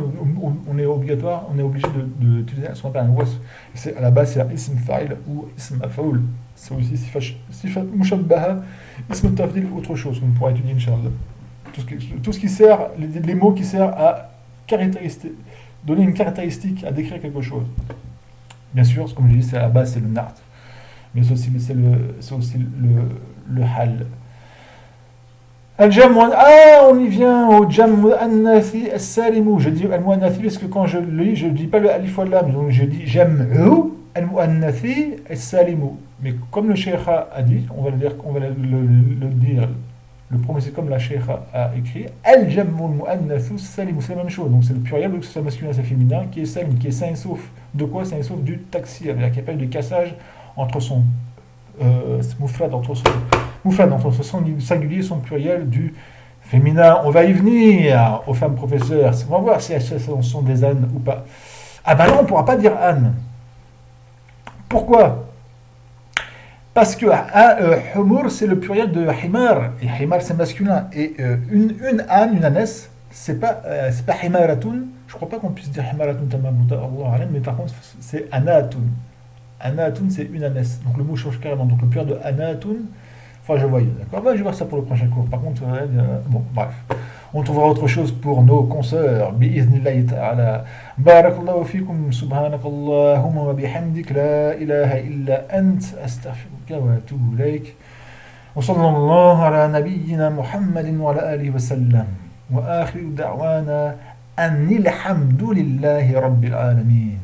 on est obligatoire, on est obligé d'utiliser ce qu'on appelle un wasf. C'est, à la base c'est un ism fa'il ou ism afaoul. C'est aussi sifa mushabbaha, ism tafdil, autre chose qu'on pourra étudier Inch'Allah. Tout ce qui sert, les mots qui servent à donner une caractéristique, à décrire quelque chose. Bien sûr, comme je dis, c'est à la base c'est le nart, mais c'est aussi le hal. Al-jam, on y vient au jam mu'annathi as-salimu. Je dis al-mu'annathi parce que quand je le lis, je ne dis pas le alif wal lam, donc je dis jam'u al-mu'annathi as-salimu. Mais comme le cheikh a dit, on va le dire, le prononcer comme la cheikh a écrit, al-jam'u al-mu'annathu as-salimu, c'est la même chose. Donc c'est le pluriel, que ce soit masculin, c'est féminin, qui est salim, qui est sain et sauf. De quoi sain et sauf? Du taksir, avec la appelle du cassage entre son moufrad, entre son singulier et son pluriel du féminin. On va y venir aux femmes professeurs. On va voir si elles sont des ânes ou pas. Ah ben non, on ne pourra pas dire âne. Pourquoi? Parce que humur, c'est le pluriel de himar. Et himar, c'est masculin. Et une âne, une ânesse, c'est pas himaratun. Je ne crois pas qu'on puisse dire himaratun tamamuta, Allah alam, mais par contre, c'est anatun. Anatun, c'est une ânesse. Donc le mot change carrément. Donc le pluriel de anatun, enfin je voyais, d'accord. Je vais voir ça pour le prochain cours. Par contre, bon, bref. On trouvera autre chose pour nos consoeurs. Bi'iznillahi ta'ala. Barakallahu fikum. Subhanakallahumma wa bihamdik. La ilaha illa ant. Astaghfiruka wa atubu ilayk. Wa sallallahu ala nabiyyina Muhammadin wa ala alihi wa sallam. Wa akhiru da'wana anil hamdulillahi rabbil alamin.